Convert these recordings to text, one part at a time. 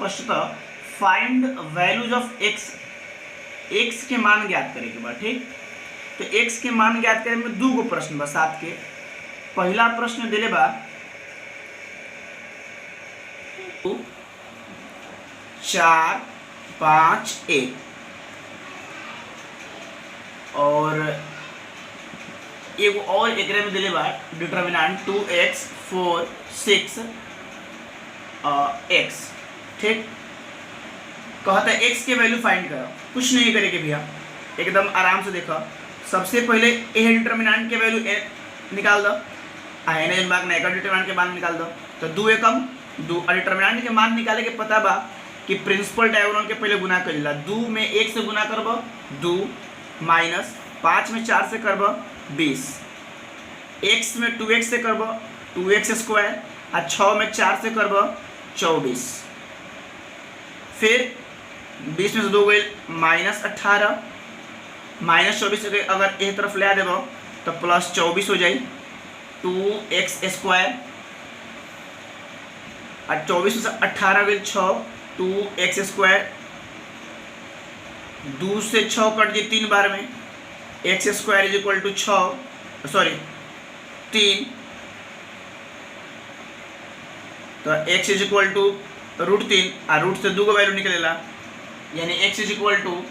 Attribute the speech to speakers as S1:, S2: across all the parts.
S1: फर्स्टतः find values of x, x के मान ज्ञात करे के बाद। ठीक, तो एक्स के मान ज्ञात करे में दू गो प्रश्न बा साथ के। पहला प्रश्न दिले बा 4 5 1 और एगो और एकरे में दिले बा डिटर्मिनेंट 2x 4 6 x। ठीक, कहता है x के वैल्यू फाइंड करो, कुछ नहीं करे के भैया, एकदम आराम से देखो। सबसे पहले ए डिटर्मिनेंट के वैल्यू निकाल दो, एन डिटर्मिनेंट के मान निकाल दो। तो 2 एकम 2 और डिटर्मिनेंट के मान निकाले के पता बा कि प्रिंसिपल डायगोनल के पहले गुना कर ला। 2 में 1 से गुना करब 2 माइनस 5 में 4 से करब 20, x में 2x से करब 2x स्क्वायर और 6 में 4 से करब 24, फिर 20 में से 2 गए माइनस 18 माइनस 24 अगर एक तरफ ले देव तो प्लस 24 हो जाए 2x स्क्वायर और 24 में से 18 गए 6 2x स्क्वायर, 2 से 6 कट जाए 3 बार में, x square is equal to 6 sorry 3, तो x इज इक्वल टू √3 और रूट से 2 का वैल्यू निकलेला, यानी x is equal to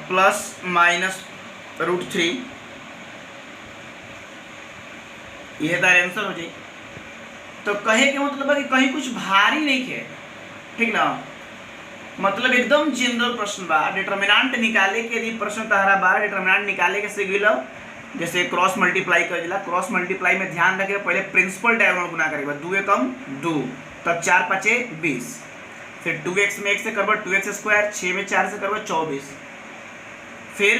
S1: plus minus √3। यह तार आंसर हो जाए। तो कहे के मतलब है कि कहीं कुछ भारी नहीं है, ठीक ना, मतलब एकदम जनरल प्रश्न बा। डिटर्मिनेंट निकाले के यदि प्रश्न तहरा बा, डिटर्मिनेंट निकाले के सिगिल जैसे क्रॉस मल्टीप्लाई कर दिला। क्रॉस मल्टीप्लाई में ध्यान रखे पहले प्रिंसिपल डायगोनल गुना करेगा, 2 एकम 2 तब 4 5 20, फिर 2x में 1 से करब 2x स्क्वायर, 6 में 4 से करब 24, फिर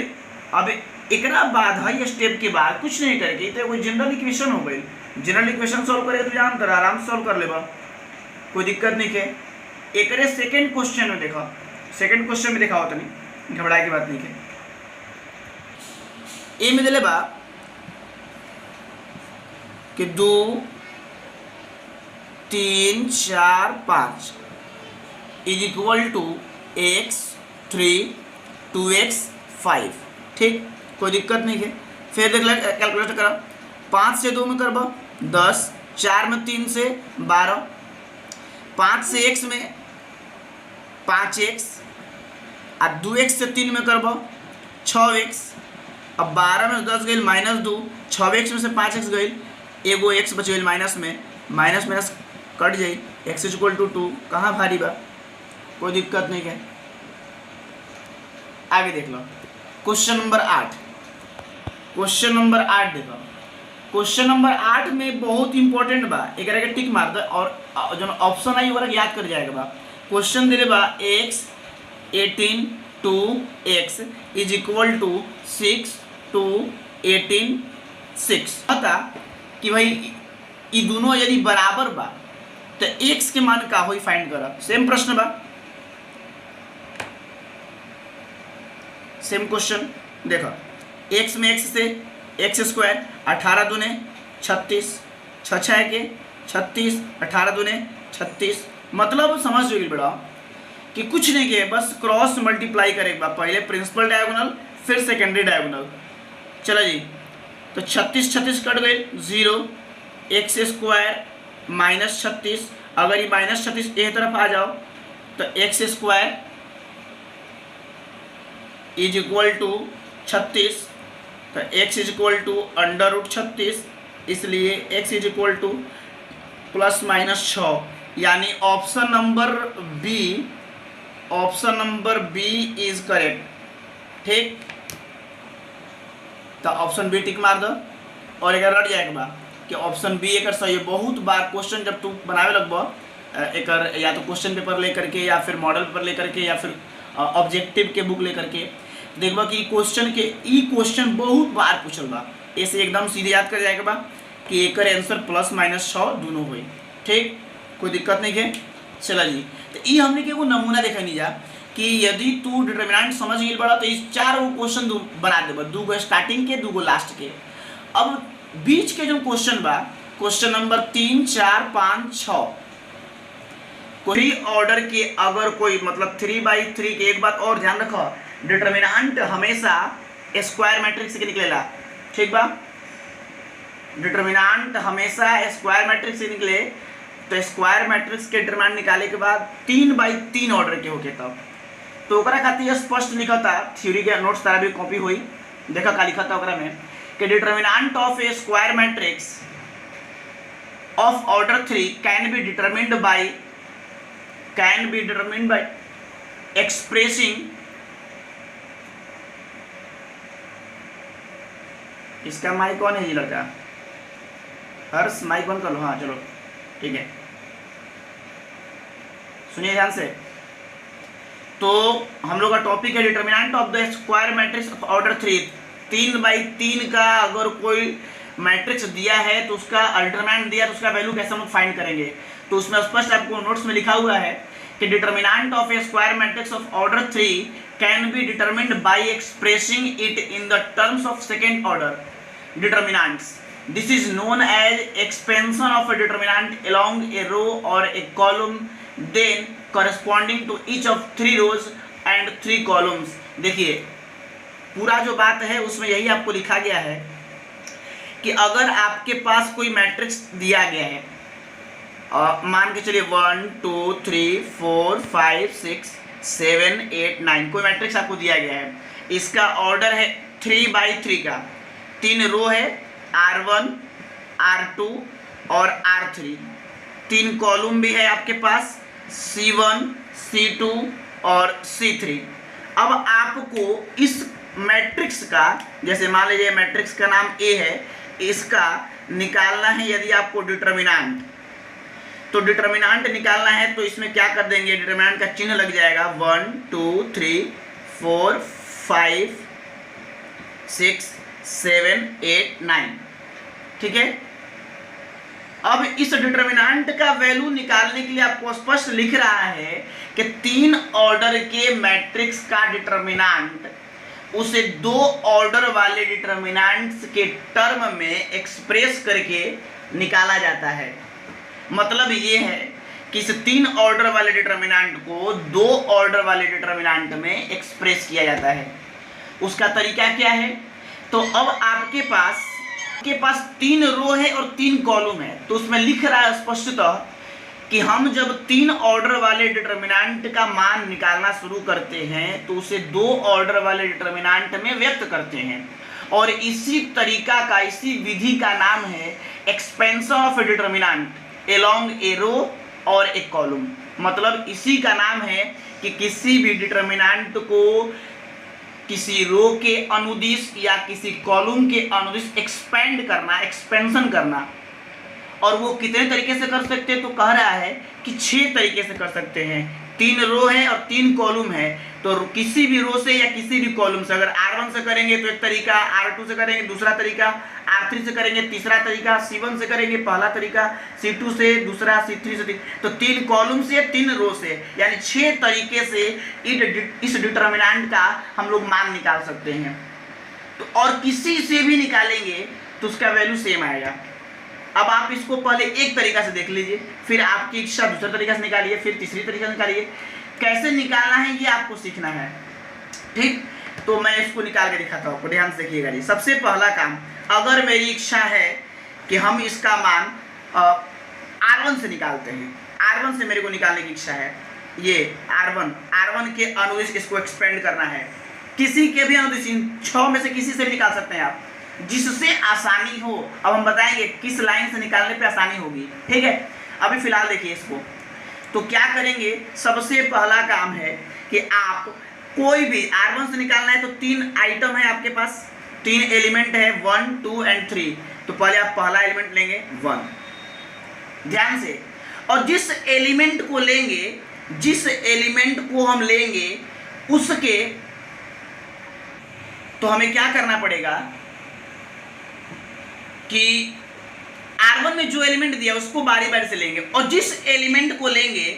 S1: अब एकरा बाद है स्टेप के बाद कुछ नहीं करके तो कोई जनरल इक्वेशन हो गई। जनरल इक्वेशन सॉल्व करे तो जान कर आराम से सॉल्व कर लेबा, कोई दिक्कत नहीं है। एकरे सेकंड क्वेश्चन में देखा, सेकंड क्वेश्चन में देखा होता नहीं, घबराए की बात नहीं है। ए में दिले बा कि 2 3 4 5 is equal to x 3 2x 5। ठीक, कोई दिक्कत नहीं है। फिर देख ले कैलकुलेट करा, 5 से 2 में करब 10, 4 में 3 से 12, 5 से x में 5x और 2x से 3 में करब 6x, अब 12 में 10 गई माइनस 2, 6x में से 5x गई, एगो x बच गई माइनस में, माइनस माइनस कट जाए, x इज इक्वल टू 2। कहाँ भारी बा, कोई दिक्कत नहीं है। आगे देख लो क्वेश्चन नंबर 8। क्वेश्चन नंबर 8 देखो, क्वेश्चन नंबर 8 में बहुत इंपॉर्टेंट बा, एक के टिक मार दे और जो ऑप्शन आई वो याद कर जाएगा बा। क्वेश्चन दिले बा x 18 2x is equal to 6 2 18 6। पता कि भाई ये दोनों यदि बराबर बा तो x के मान का होई फाइंड करा। सेम प्रश्न बा, सेम क्वेश्चन देखो, x में x से x स्क्वायर 18 दूने 36, 6 6 के 36, 18 दूने 36। मतलब समझ गई बेटा कि कुछ नहीं किए, बस क्रॉस मल्टीप्लाई करेगा, पहले प्रिंसिपल डायगोनल फिर सेकेंडरी डायगोनल। चलो जी, तो 36 36 कट गए 0, x स्क्वायर माइनस 36, अगर ये माइनस 36 एक तरफ आ जाओ तो x square is equal to 36, तो x इज इक्वल टू √36, इसलिए x is equal to plus minus 6, यानी option number B, option number B is correct. ठीक, तो ऑप्शन बी टिक मार दो और एक रट जाएगा बा कि ऑप्शन बी एक सही है। बहुत बार क्वेश्चन जब तू बनावे लगब एक, या तो क्वेश्चन पेपर लेकर के या फिर मॉडल पेपर लेकर के या फिर ऑब्जेक्टिव के बुक लेकर के देखबा कि क्वेश्चन के ई क्वेश्चन बहुत बार पूछल बा, ऐसे एकदम सीधे याद कर जाएगा बा कि एक आंसर प्लस माइनस 6 दोनों हुई। ठीक, कोई दिक्कत नहीं है। चला जी, तो ये हमने के एगो नमूना देखा नहीं जा कि यदि तू डिटर्मिनेंट समझ गई बड़ा तो इस 4 गो क्वेश्चन बना देबा, 2 गो स्टार्टिंग के 2 गो लास्ट के। अब बीच के जो क्वेश्चन बा, क्वेश्चन नंबर 3 4 5 6, कोई ऑर्डर के अगर कोई मतलब 3/3 के, एक बात और ध्यान रखो, डिटर्मिनेंट हमेशा स्क्वायर मैट्रिक्स के निकलेला, ठीक बा। डिटर्मिनेंट हमेशा स्क्वायर मैट्रिक्स से निकले, तो स्क्वायर मैट्रिक्स के डिटर्मिनेंट निकाले के बाद 3/3 ऑर्डर के होके तब तो ओकरा खातिर स्पष्ट लिखता, थ्योरी के नोट्स तारा भी कॉपी हुई, देखा का लिखता ओकरा में कि determinant of a square matrix of order 3 can be determined by expressing, इसका माइक कौन है जी लड़का, हर्ष माइक ऑन कर लो, हाँ चलो ठीक है, सुनिए ध्यान से। तो हम लोग का टॉपिक है determinant of the square matrix of order 3, 3/3 का अगर कोई मैट्रिक्स दिया है तो उसका अल्टरनेट दिया तो उसका वैल्यू कैसे हम लोग फाइंड करेंगे। तो उसमें स्पष्ट आपको नोट्स में लिखा हुआ है कि determinant of a square matrix of order 3 can be determined by expressing it in the terms of second order determinants. This is known as expansion of a determinant along a row or a column then corresponding to each of 3 rows and 3 columns। देखिए पूरा जो बात है उसमें यही आपको लिखा गया है कि अगर आपके पास कोई मैट्रिक्स दिया गया है, मान के चलिए 1 2 3 4 5 6 7 8 9 कोई मैट्रिक्स आपको दिया गया है, इसका ऑर्डर है 3/3 का, 3 रो है R1 R2 और R3, 3 कॉलम भी है आपके पास C1 C2 और C3। अब आपको इस मैट्रिक्स का, जैसे मान लीजिए मैट्रिक्स का नाम A है, इसका निकालना है यदि आपको डिटर्मिनेंट, तो डिटर्मिनेंट निकालना है तो इसमें क्या कर देंगे, डिटर्मिनेंट का चिन्ह लग जाएगा 1 2 3 4 5 6 7 8 9, ठीक है। अब इस डिटर्मिनेंट का वैल्यू निकालने के लिए आपको स्पष्ट लिख रहा है कि 3 ऑर्डर के मैट्रिक्स का डिटर्मिनेंट उसे 2 ऑर्डर वाले डिटर्मिनेंट्स के टर्म में एक्सप्रेस करके निकाला जाता है। मतलब ये है कि इस 3 ऑर्डर वाले डिटर्मिनेंट को 2 ऑर्डर वाले डिटर्मिनेंट में एक्सप्रेस किया जाता है। उसका तरीका क्या है, तो अब आपके पास 3 रो है और 3 कॉलम है, तो उसमें लिख रहा है स्पष्टतः कि हम जब 3 ऑर्डर वाले डिटर्मिनेंट का मान निकालना शुरू करते हैं तो उसे 2 ऑर्डर वाले डिटर्मिनेंट में व्यक्त करते हैं, और इसी तरीका का, इसी विधि का नाम है expansion of a determinant along a row और एक कॉलम। मतलब इसी का नाम है कि किसी भी डिटर्मिनेंट को किसी रो के अनुदिश या किसी कॉलम के अनुदिश एक्सपेंड करना, एक्सपेंशन करना। और वो कितने तरीके से कर सकते हैं, तो कह रहा है कि 6 तरीके से कर सकते हैं। 3 रो है और 3 कॉलम है, तो किसी भी रो से या किसी भी कॉलम से अगर R1 से करेंगे तो एक तरीका, R2 से करेंगे दूसरा तरीका, R3 से करेंगे तीसरा तरीका, C1 से करेंगे पहला तरीका, C2 से दूसरा, C3 से, तो 3 कॉलम से 3 रो से, यानी 6 तरीके से इस डिटर्मिनेंट का हम लोग मान निकाल सकते हैं। तो और किसी से भी निकालेंगे तो उसका वैल्यू सेम आएगा। अब आप इसको पहले एक तरीका से देख लीजिए, फिर आपकी इच्छा दूसरे तरीका से निकालिए, फिर तीसरी तरीका से निकालिए। कैसे निकालना है ये आपको सीखना है, ठीक। तो मैं इसको निकाल के दिखाता हूँ आपको, ध्यान से देखिएगा जी। सबसे पहला काम, अगर मेरी इच्छा है कि हम इसका मान R1 से निकालते हैं, R1 से मेरे को निकालने की इच्छा है, ये R1 के अनुदिश इसको एक्सपेंड करना है, किसी के भी अनुदिश, 6 में से किसी से भी निकाल सकते हैं आप, जिससे आसानी हो। अब हम बताएंगे किस लाइन से निकालने पे आसानी होगी, ठीक है। अभी फिलहाल देखिए इसको, तो क्या करेंगे, सबसे पहला काम है कि आप कोई भी R1 से निकालना है तो 3 आइटम है आपके पास, 3 एलिमेंट है 1 2 एंड 3। तो पहले आप पहला एलिमेंट लेंगे 1, ध्यान से, और जिस एलिमेंट को लेंगे, जिस एलिमेंट को हम लेंगे उसके, तो हमें क्या करना पड़ेगा कि R1 में जो एलिमेंट दिया उसको बारी बारी से लेंगे, और जिस एलिमेंट को लेंगे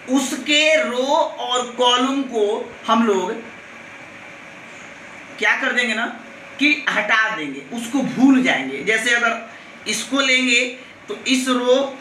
S1: उसके रो और कॉलम को हम लोग क्या कर देंगे ना, कि हटा देंगे, उसको भूल जाएंगे। जैसे अगर इसको लेंगे तो इस रो,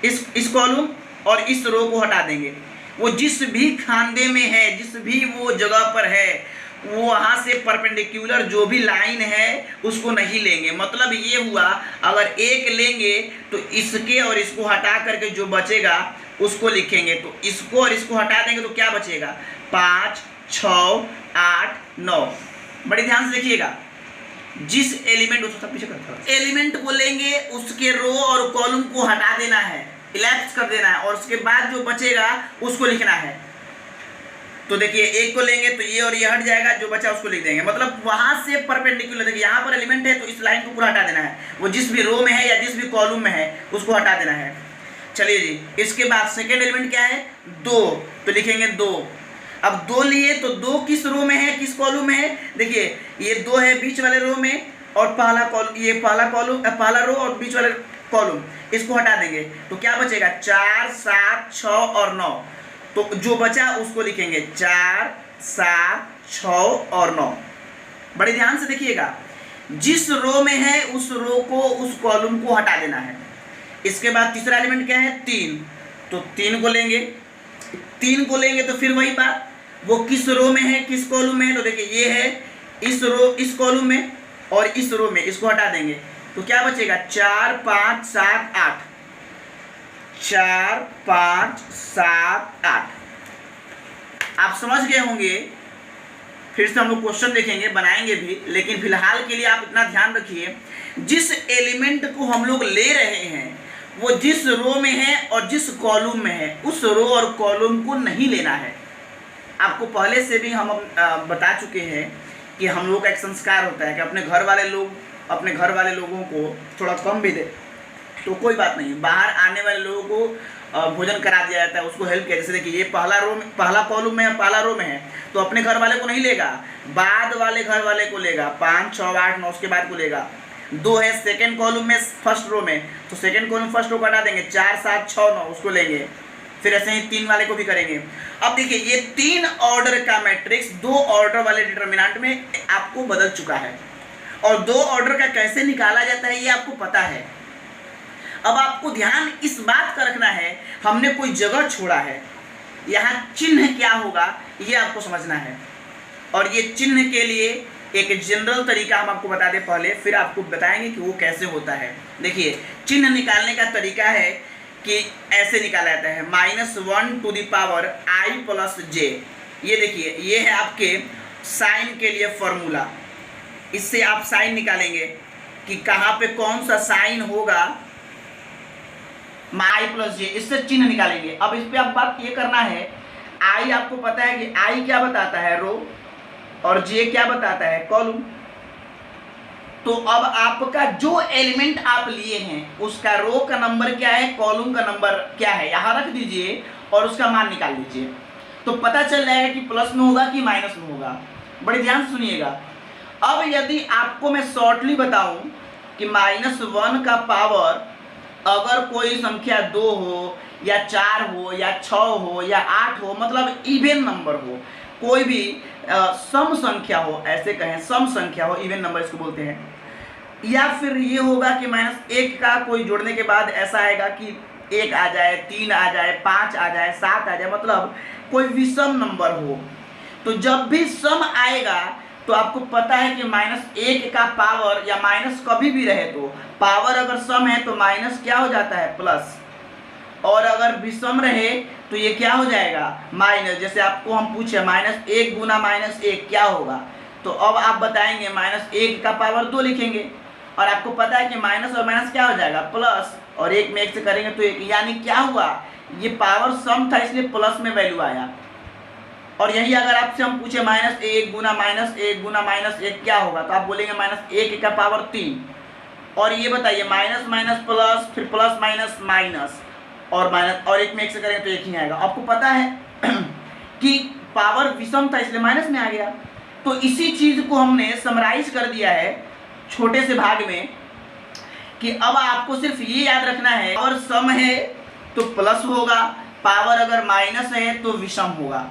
S1: इस कॉलम और इस रो को हटा देंगे। वो जिस भी खांदे में है, जिस भी वो जगह पर है, वो वहाँ से परपेंडिकुलर जो भी लाइन है उसको नहीं लेंगे। मतलब ये हुआ, अगर एक लेंगे तो इसके और इसको हटा करके जो बचेगा उसको लिखेंगे। तो इसको और इसको हटा देंगे तो क्या बचेगा, 5, 6, 8, 9। बड़े ध्यान से देखिएगा, जिस एलिमेंट, उसको सब पीछे करता है, एलिमेंट को लेंगे, उसके रो और कॉलम को हटा देना है, इलैप्स कर देना है, और उसके बाद जो बचेगा उसको लिखना है। तो देखिए एक को लेंगे तो ये और ये हट जाएगा, जो बचा उसको लिख देंगे। मतलब वहां से परपेंडिकुलर, देखिए यहाँ पर एलिमेंट है तो इस लाइन को पूरा हटा देना है, वो जिस भी रो में है या जिस भी कॉलम में है उसको हटा देना है। चलिए जी, इसके बाद सेकेंड एलिमेंट क्या है, 2, तो लिखेंगे 2। अब 2 लिए तो 2 किस रो में है, किस कॉलम में है, देखिए ये 2 है बीच वाले रो में, और पहला कॉलम, ये पहला रो और बीच वाले कॉलम, इसको हटा देंगे तो क्या बचेगा, 4, 7, 6 और 9। तो जो बचा उसको लिखेंगे 4, 7, 6 और 9। बड़े ध्यान से देखिएगा, जिस रो में है उस रो को, उस कॉलम को हटा देना है। इसके बाद तीसरा एलिमेंट क्या है, 3, तो 3 को लेंगे। 3 को लेंगे तो फिर वही बात, वो किस रो में है, किस कॉलम में है, तो देखिए ये है इस रो, इस कॉलम में, और इस रो में, इसको हटा देंगे तो क्या बचेगा, 4, 5, 7, 8। 4, 5, 7, 8। आप समझ गए होंगे। फिर से हम लोग क्वेश्चन देखेंगे, बनाएंगे भी, लेकिन फिलहाल के लिए आप इतना ध्यान रखिए, जिस एलिमेंट को हम लोग ले रहे हैं वो जिस रो में है और जिस कॉलम में है, उस रो और कॉलम को नहीं लेना है। आपको पहले से भी हम बता चुके हैं कि हम लोग का एक संस्कार होता है कि अपने घर वाले लोगों को थोड़ा कम भी दे तो कोई बात नहीं, बाहर आने वाले लोगों को भोजन करा दिया जाता है, उसको हेल्प किया। जैसे देखिए ये पहला कॉलम में है, पहला रो में है, तो अपने घर वाले को नहीं लेगा, बाद वाले घर वाले को लेगा, 5, 6, 8, 9 उसके बाद को लेगा। 2 है सेकंड कॉलम में फर्स्ट रो में, तो सेकंड कॉलम फर्स्ट रो को हटा देंगे, 4, 7, 6, 9 उसको लेंगे। फिर ऐसे ही 3 वाले को भी करेंगे। अब देखिए ये 3 ऑर्डर का मैट्रिक्स 2 ऑर्डर वाले डिटर्मिनेंट में आपको बदल चुका है, और 2 ऑर्डर का कैसे निकाला जाता है ये आपको पता है। अब आपको ध्यान इस बात का रखना है, हमने कोई जगह छोड़ा है, यहाँ चिन्ह क्या होगा ये आपको समझना है। और ये चिन्ह के लिए एक जनरल तरीका हम आपको बता दें पहले, फिर आपको बताएंगे कि वो कैसे होता है। देखिए चिन्ह निकालने का तरीका है कि ऐसे निकाला जाता है, -1 to the power i + j। ये देखिए ये है आपके साइन के लिए फॉर्मूला। इससे आप साइन निकालेंगे कि कहाँ पे कौन सा साइन होगा, i + j, इससे चिन्ह निकालेंगे। अब इस पे आप बात ये करना है, i आपको पता है कि i क्या बताता है, रो, और j क्या बताता है, कॉलम। तो अब आपका जो एलिमेंट आप लिए हैं उसका रो का नंबर क्या है, कॉलम का नंबर क्या है, यहाँ रख दीजिए और उसका मान निकाल लीजिए, तो पता चल जाएगा कि प्लस में होगा कि माइनस में होगा। बड़े ध्यान से सुनिएगा। अब यदि आपको मैं शॉर्टली बताऊं कि -1 का पावर अगर कोई संख्या 2 हो या 4 हो या 6 हो या 8 हो, मतलब इवन नंबर हो, कोई भी सम संख्या हो, ऐसे कहें सम संख्या हो, इवन नंबर इसको बोलते हैं, या फिर ये होगा कि -1 का कोई जोड़ने के बाद ऐसा आएगा कि 1 आ जाए, 3 आ जाए, 5 आ जाए, 7 आ जाए, मतलब कोई विषम नंबर हो। तो जब भी सम आएगा तो आपको पता है कि -1 का पावर या माइनस कभी भी रहे तो पावर अगर सम है तो माइनस क्या हो जाता है, प्लस, और अगर विषम रहे तो ये क्या हो जाएगा, माइनस। जैसे आपको हम पूछे -1 गुना -1 क्या होगा, तो अब आप बताएंगे -1 का पावर 2 लिखेंगे, और आपको पता है कि माइनस और माइनस क्या हो जाएगा, प्लस, और 1 में 1 से करेंगे तो 1, यानी क्या हुआ, ये पावर सम था इसलिए प्लस में वैल्यू आया। और यही अगर आपसे हम पूछे -1 गुना -1 गुना -1 क्या होगा, तो आप बोलेंगे -1 का पावर 3, और ये बताइए माइनस माइनस प्लस, फिर प्लस माइनस माइनस, और माइनस, और 1 में 1 से करेंगे तो 1 ही आएगा। आपको पता है कि पावर विषम था इसलिए माइनस में आ गया। तो इसी चीज को हमने समराइज कर दिया है छोटे से भाग में, कि अब आपको सिर्फ ये याद रखना है, पावर सम है तो प्लस होगा, पावर अगर माइनस है तो विषम होगा।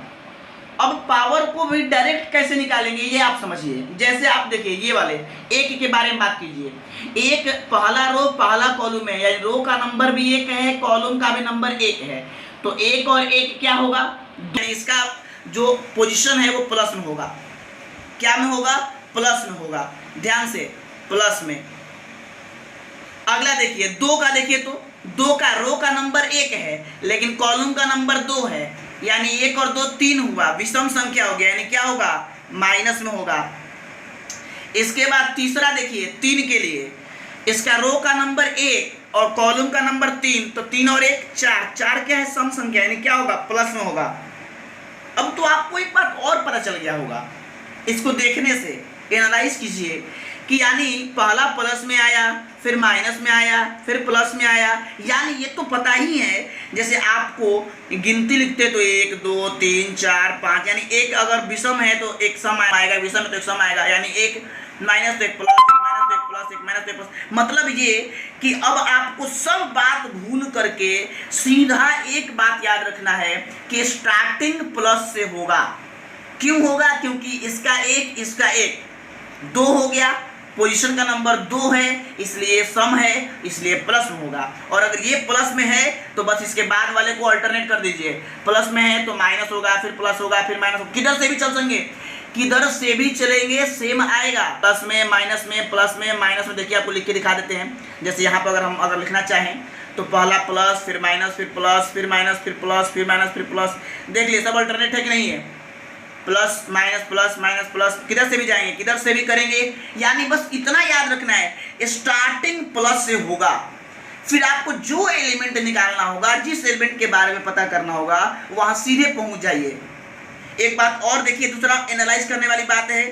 S1: अब पावर को भी डायरेक्ट कैसे निकालेंगे ये आप समझिए। जैसे आप देखिए ये वाले एक के बारे में बात कीजिए। एक पहला रो पहला कॉलम है, यानी रो का नंबर भी एक है, कॉलम का भी नंबर एक है, तो एक और एक क्या होगा, इसका जो पोजीशन है वो प्लस में होगा। क्या में होगा, प्लस में होगा, ध्यान से प्लस में। अगला देखिए दो का, देखिए तो दो का रो का नंबर एक है लेकिन कॉलम का नंबर दो है, यानी एक और दो तीन हुआ, विषम संख्या हो गया, यानी क्या होगा, माइनस में होगा। इसके बाद तीसरा देखिए तीन के लिए, इसका रो का नंबर एक और कॉलम का नंबर तीन, तो तीन और एक चार, चार क्या है, सम संख्या, यानी क्या होगा, प्लस में होगा। अब तो आपको एक बात और पता चल गया होगा, इसको देखने से एनालाइज कीजिए कि यानी पहला प्लस में आया, फिर माइनस में आया, फिर प्लस में आया, यानी ये तो पता ही है। जैसे आपको गिनती लिखते तो 1 2 3 4 5, यानी एक अगर विषम है तो एक सम आएगा, विषम है तो एक सम आएगा, यानी एक माइनस तो एक प्लस, एक माइनस तो एक प्लस, एक माइनस तो एक प्लस। मतलब ये कि अब आपको सब बात भूल करके सीधा एक बात याद रखना है कि स्टार्टिंग प्लस से होगा। क्यों होगा, क्योंकि इसका एक इसका एक दो हो गया, पोजीशन का नंबर दो है इसलिए सम है, इसलिए प्लस में होगा। और अगर ये प्लस में है तो बस इसके बाद वाले को अल्टरनेट कर दीजिए, प्लस में है तो माइनस होगा, फिर प्लस होगा, फिर माइनस होगा। किधर से भी चल सकेंगे, किधर से भी चलेंगे सेम आएगा, प्लस में माइनस में, प्लस में माइनस में। देखिए आपको लिख के दिखा देते हैं। जैसे यहाँ पर अगर लिखना चाहें तो पहला प्लस, फिर माइनस, फिर प्लस, फिर माइनस, फिर प्लस, फिर माइनस, फिर प्लस। देख लिए सब अल्टरनेट है कि नहीं है, plus minus plus minus plus, किधर से भी जाएंगे, किधर से भी करेंगे। यानी बस इतना याद रखना है स्टार्टिंग प्लस से होगा, फिर आपको जो एलिमेंट निकालना होगा, जिस एलिमेंट के बारे में पता करना होगा वहां सीधे पहुंच जाइए। एक बात और देखिए, दूसरा एनालाइज करने वाली बात है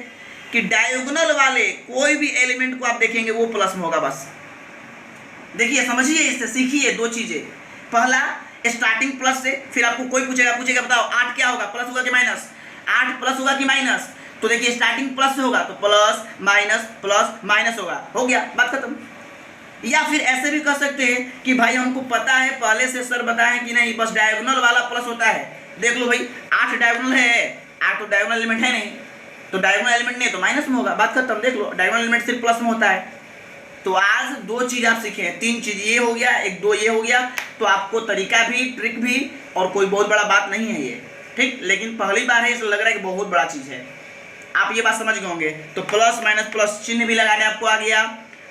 S1: कि डायगोनल वाले कोई भी एलिमेंट को आप देखेंगे वो प्लस में होगा। बस देखिए समझिए, इससे सीखिए दो चीजें। पहला स्टार्टिंग प्लस से, फिर आपको कोई पूछेगा बताओ 8 क्या होगा, प्लस होगा कि माइनस, 8 प्लस होगा कि माइनस, तो देखिए स्टार्टिंग प्लस से होगा तो प्लस माइनस होगा, हो गया बात खत्म। या फिर ऐसे भी कर सकते हैं कि भाई हमको पता है पहले से सर बताएं कि नहीं, बस डायगोनल वाला प्लस होता है। देख लो भाई 8 डायगोनल है, 8 तो डायगोनल एलिमेंट है नहीं, तो डायगोनल एलिमेंट नहीं तो माइनस में होगा, बात खत्म। देख लो डायगोनल एलिमेंट सिर्फ प्लस में होता है। तो आज दो चीज आप सीखे हैं, तीन चीज ये हो गया, एक दो ये हो गया, तो आपको तरीका भी, ट्रिक भी, और कोई बहुत बड़ा बात नहीं है ये, ठीक। लेकिन पहली बार है इसलिए लग रहा है कि बहुत बड़ा चीज है। आप ये बात समझ गए होंगे। तो प्लस माइनस प्लस चिन्ह भी लगाने आपको आ गया,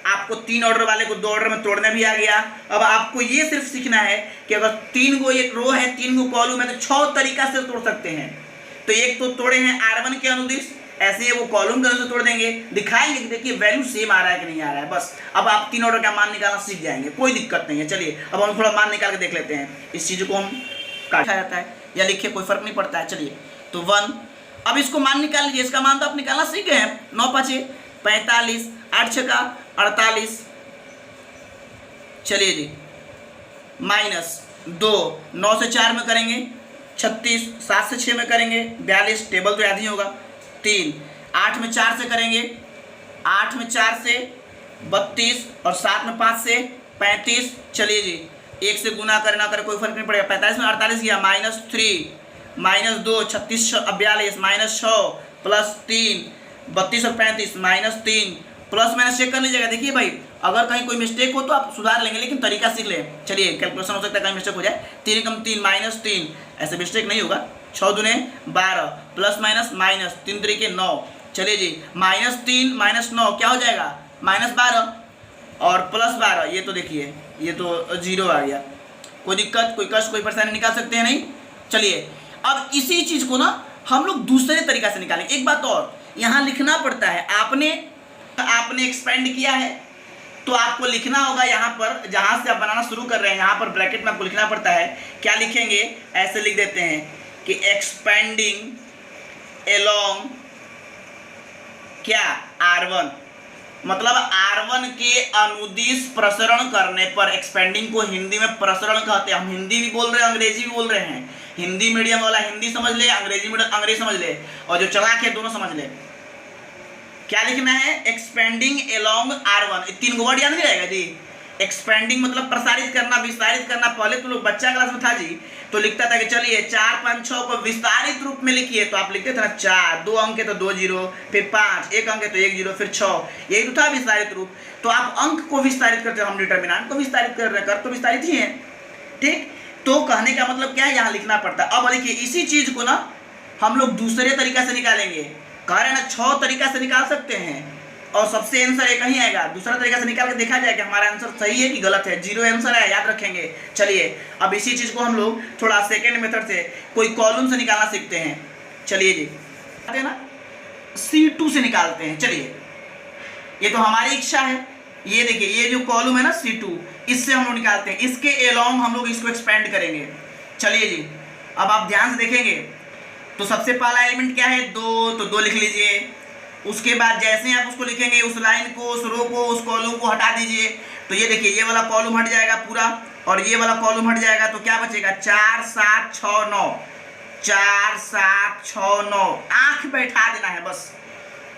S1: आपको 3 ऑर्डर वाले को 2 ऑर्डर में तोड़ने भी आ गया। अब आपको ये सिर्फ सीखना है कि अगर 3 को एक रो है, 3 को कॉलम है, तो 6 तरीका से तोड़ सकते हैं। तो एक तो तोड़े हैं R1 के अनुदिश, ऐसे ही वो कॉलम के अनुदिश तोड़ देंगे, दिखाएंगे कि देखिए वैल्यू सेम आ रहा है कि नहीं आ रहा है। बस अब आप 3 ऑर्डर का मान निकालना सीख जाएंगे, कोई दिक्कत नहीं है। चलिए अब हम थोड़ा मान निकाल के देख लेते हैं। इस चीज को हम काटा जाता है या लिखे कोई फर्क नहीं पड़ता है। चलिए तो 1, अब इसको मान निकाल लीजिए। इसका मान तो आप निकालना सीख गए हैं। 9 5 45, 8 6 48। चलिए जी माइनस 2, 9 से 4 में करेंगे 36, 7 से 6 में करेंगे 42, टेबल तो याद ही होगा। 3, 8 में 4 से करेंगे, 8 में 4 से 32 और 7 में 5 से 35। चलिए जी 1 से गुना करे ना करे कोई फर्क नहीं पड़ेगा। 45 में 48 गया, -3, -2, 36 42, -6 प्लस 3, 32 और 35, -3, प्लस माइनस चेक कर लीजिएगा। देखिए भाई अगर कहीं कोई मिस्टेक हो तो आप सुधार लेंगे, लेकिन तरीका सीख लें। चलिए कैलकुलेशन हो सकता है कहीं मिस्टेक हो जाए। 3 कम 3 -3, ऐसे मिस्टेक नहीं होगा। 6 दूने 12, प्लस माइनस माइनस, 3 तरीके 9। चलिए जी -3 -9 क्या हो जाएगा, -12 और प्लस 12। ये तो देखिए ये तो 0 आ गया। कोई दिक्कत, कोई कष्ट, कोई परेशानी निकाल सकते हैं नहीं। चलिए अब इसी चीज को ना हम लोग दूसरे तरीका से निकालेंगे। एक बात और यहाँ लिखना पड़ता है, आपने एक्सपेंड किया है तो आपको लिखना होगा यहाँ पर, जहाँ से आप बनाना शुरू कर रहे हैं यहाँ पर ब्रैकेट में आपको लिखना पड़ता है। क्या लिखेंगे, ऐसे लिख देते हैं कि एक्सपेंडिंग एलोंग क्या R1, मतलब R1 के अनुदिश प्रसरण करने पर। एक्सपेंडिंग को हिंदी में प्रसरण कहते हैं। हम हिंदी भी बोल रहे हैं, अंग्रेजी भी बोल रहे हैं। हिंदी मीडियम वाला हिंदी समझ ले, अंग्रेजी मीडियम अंग्रेजी समझ ले, और जो चलाक है दोनों समझ ले। क्या लिखना है, एक्सपेंडिंग एलोंग R1। 3 वर्ड याद नहीं रहेगा जी, एक्सपेंडिंग मतलब प्रसारित करना, विस्तारित करना। पहले तो लोग बच्चा क्लास में था जी तो लिखता था कि चलिए 4 5 6 को विस्तारित रूप में लिखिए, तो आप लिखते थे ना 4, 2 अंक है तो 2 जीरो, फिर 5 1 अंक है तो 1 जीरो, फिर 6, यही तो था विस्तारित रूप। तो आप अंक को विस्तारित करते हो, हम डिटर्मिनेंट को विस्तारित कर रहे हैं, कर तो विस्तारित ही है। ठीक, तो कहने का मतलब क्या है, यहाँ लिखना पड़ता है। अब देखिए इसी चीज को ना हम लोग दूसरे तरीका से निकालेंगे। कह रहे हैं ना 6 तरीका से निकाल सकते हैं और सबसे आंसर एक ही आएगा। दूसरा तरीका से निकाल के देखा जाए कि हमारा आंसर सही है कि गलत है। 0 आंसर है, याद रखेंगे। चलिए अब इसी चीज को हम लोग थोड़ा सेकेंड मेथड से कोई कॉलम से निकालना सीखते हैं। चलिए जी आते ना C2 से निकालते हैं। चलिए ये तो हमारी इच्छा है। ये देखिए ये जो कॉलम है ना C2, इससे हम लोग निकालते हैं। इसके एलोंग हम लोग इसको एक्सपेंड करेंगे। चलिए जी अब आप ध्यान से देखेंगे तो सबसे पहला एलिमेंट क्या है 2, तो 2 लिख लीजिए। उसके बाद जैसे आप उसको लिखेंगे उस लाइन को, उस रो को, उस कॉलम को हटा दीजिए। तो ये देखिए ये वाला कॉलम हट जाएगा पूरा और ये वाला कॉलम हट जाएगा। तो क्या बचेगा 4 7 6 9, 4 7 6 9, आंख बैठा देना है बस।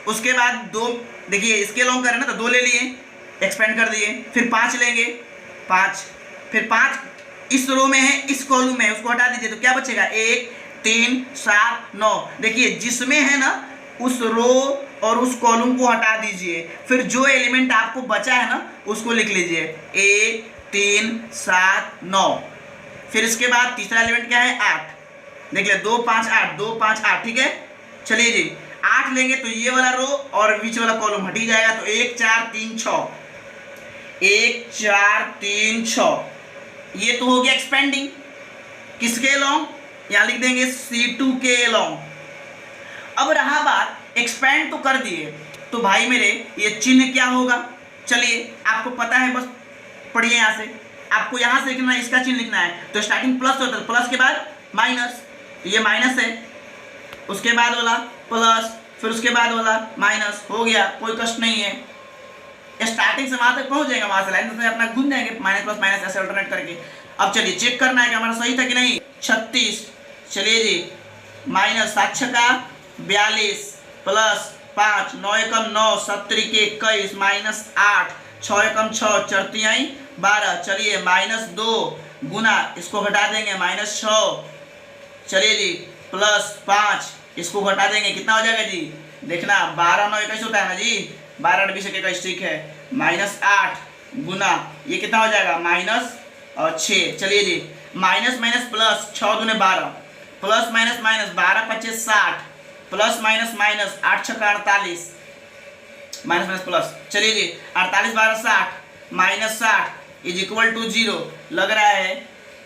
S1: उसके बाद 2 देखिए इसके लॉन्ग करें ना तो 2 ले लिए, एक्सपेंड कर दिए। फिर 5 लेंगे, 5, फिर 5 इस रो में है, इस कॉलम में है, उसको हटा दीजिए। तो क्या बचेगा 1 3 7 9। देखिए जिसमें है ना उस रो और उस कॉलम को हटा दीजिए, फिर जो एलिमेंट आपको बचा है ना उसको लिख लीजिए 1 3 7 9। फिर इसके बाद तीसरा एलिमेंट क्या है 8। देख ले 2 5 8, 2 5 8, ठीक है। चलिए जी 8 लेंगे तो ये वाला रो और बीच वाला कॉलम हट ही जाएगा। तो 1 4 3 6, 1 4 3 6, ये तो हो गया एक्सपेंडिंग। किसके लॉन्ग, यहाँ लिख देंगे C2 के लॉन्ग। अब रहा बात एक्सपेंड तो कर दिए, तो भाई मेरे ये चिन्ह क्या होगा। चलिए आपको पता है, बस पढ़िए यहाँ से। आपको यहाँ से लिखना है, इसका चिन्ह लिखना है। तो स्टार्टिंग प्लस होता है, प्लस के बाद माइनस, ये माइनस है। उसके बाद वाला प्लस, फिर उसके बाद वाला माइनस, हो गया, कोई कष्ट नहीं है। स्टार्टिंग से वहां तक पहुंच जाएगा, वहां से लाइन से अपना घूम जाएंगे, माइनस प्लस माइनस ऐसे अल्टरनेट करके। अब चलिए चेक करना है कि हमारा सही था कि नहीं। 36, चलिए जी माइनस 7 छक्का 42 प्लस 5 9 एकम 9 7 के 21 माइनस 8 6 एकम 6 4 तिहाई 12। चलिए माइनस 2 गुना, इसको घटा देंगे माइनस 6। चलिए जी प्लस 5, इसको घटा देंगे, कितना हो जाएगा जी देखना 12 9 21 होता है ना जी, 12 8 20 21, ठीक है। माइनस 8 गुना ये कितना हो जाएगा माइनस और 6। चलिए जी माइनस माइनस प्लस 6 दूने 12 plus minus minus 12 25 60 plus minus minus 8 छक्का 48 माइनस माइनस प्लस। चलिए जी 48 12 60 माइनस 60 इज इक्वल टू 0। लग रहा है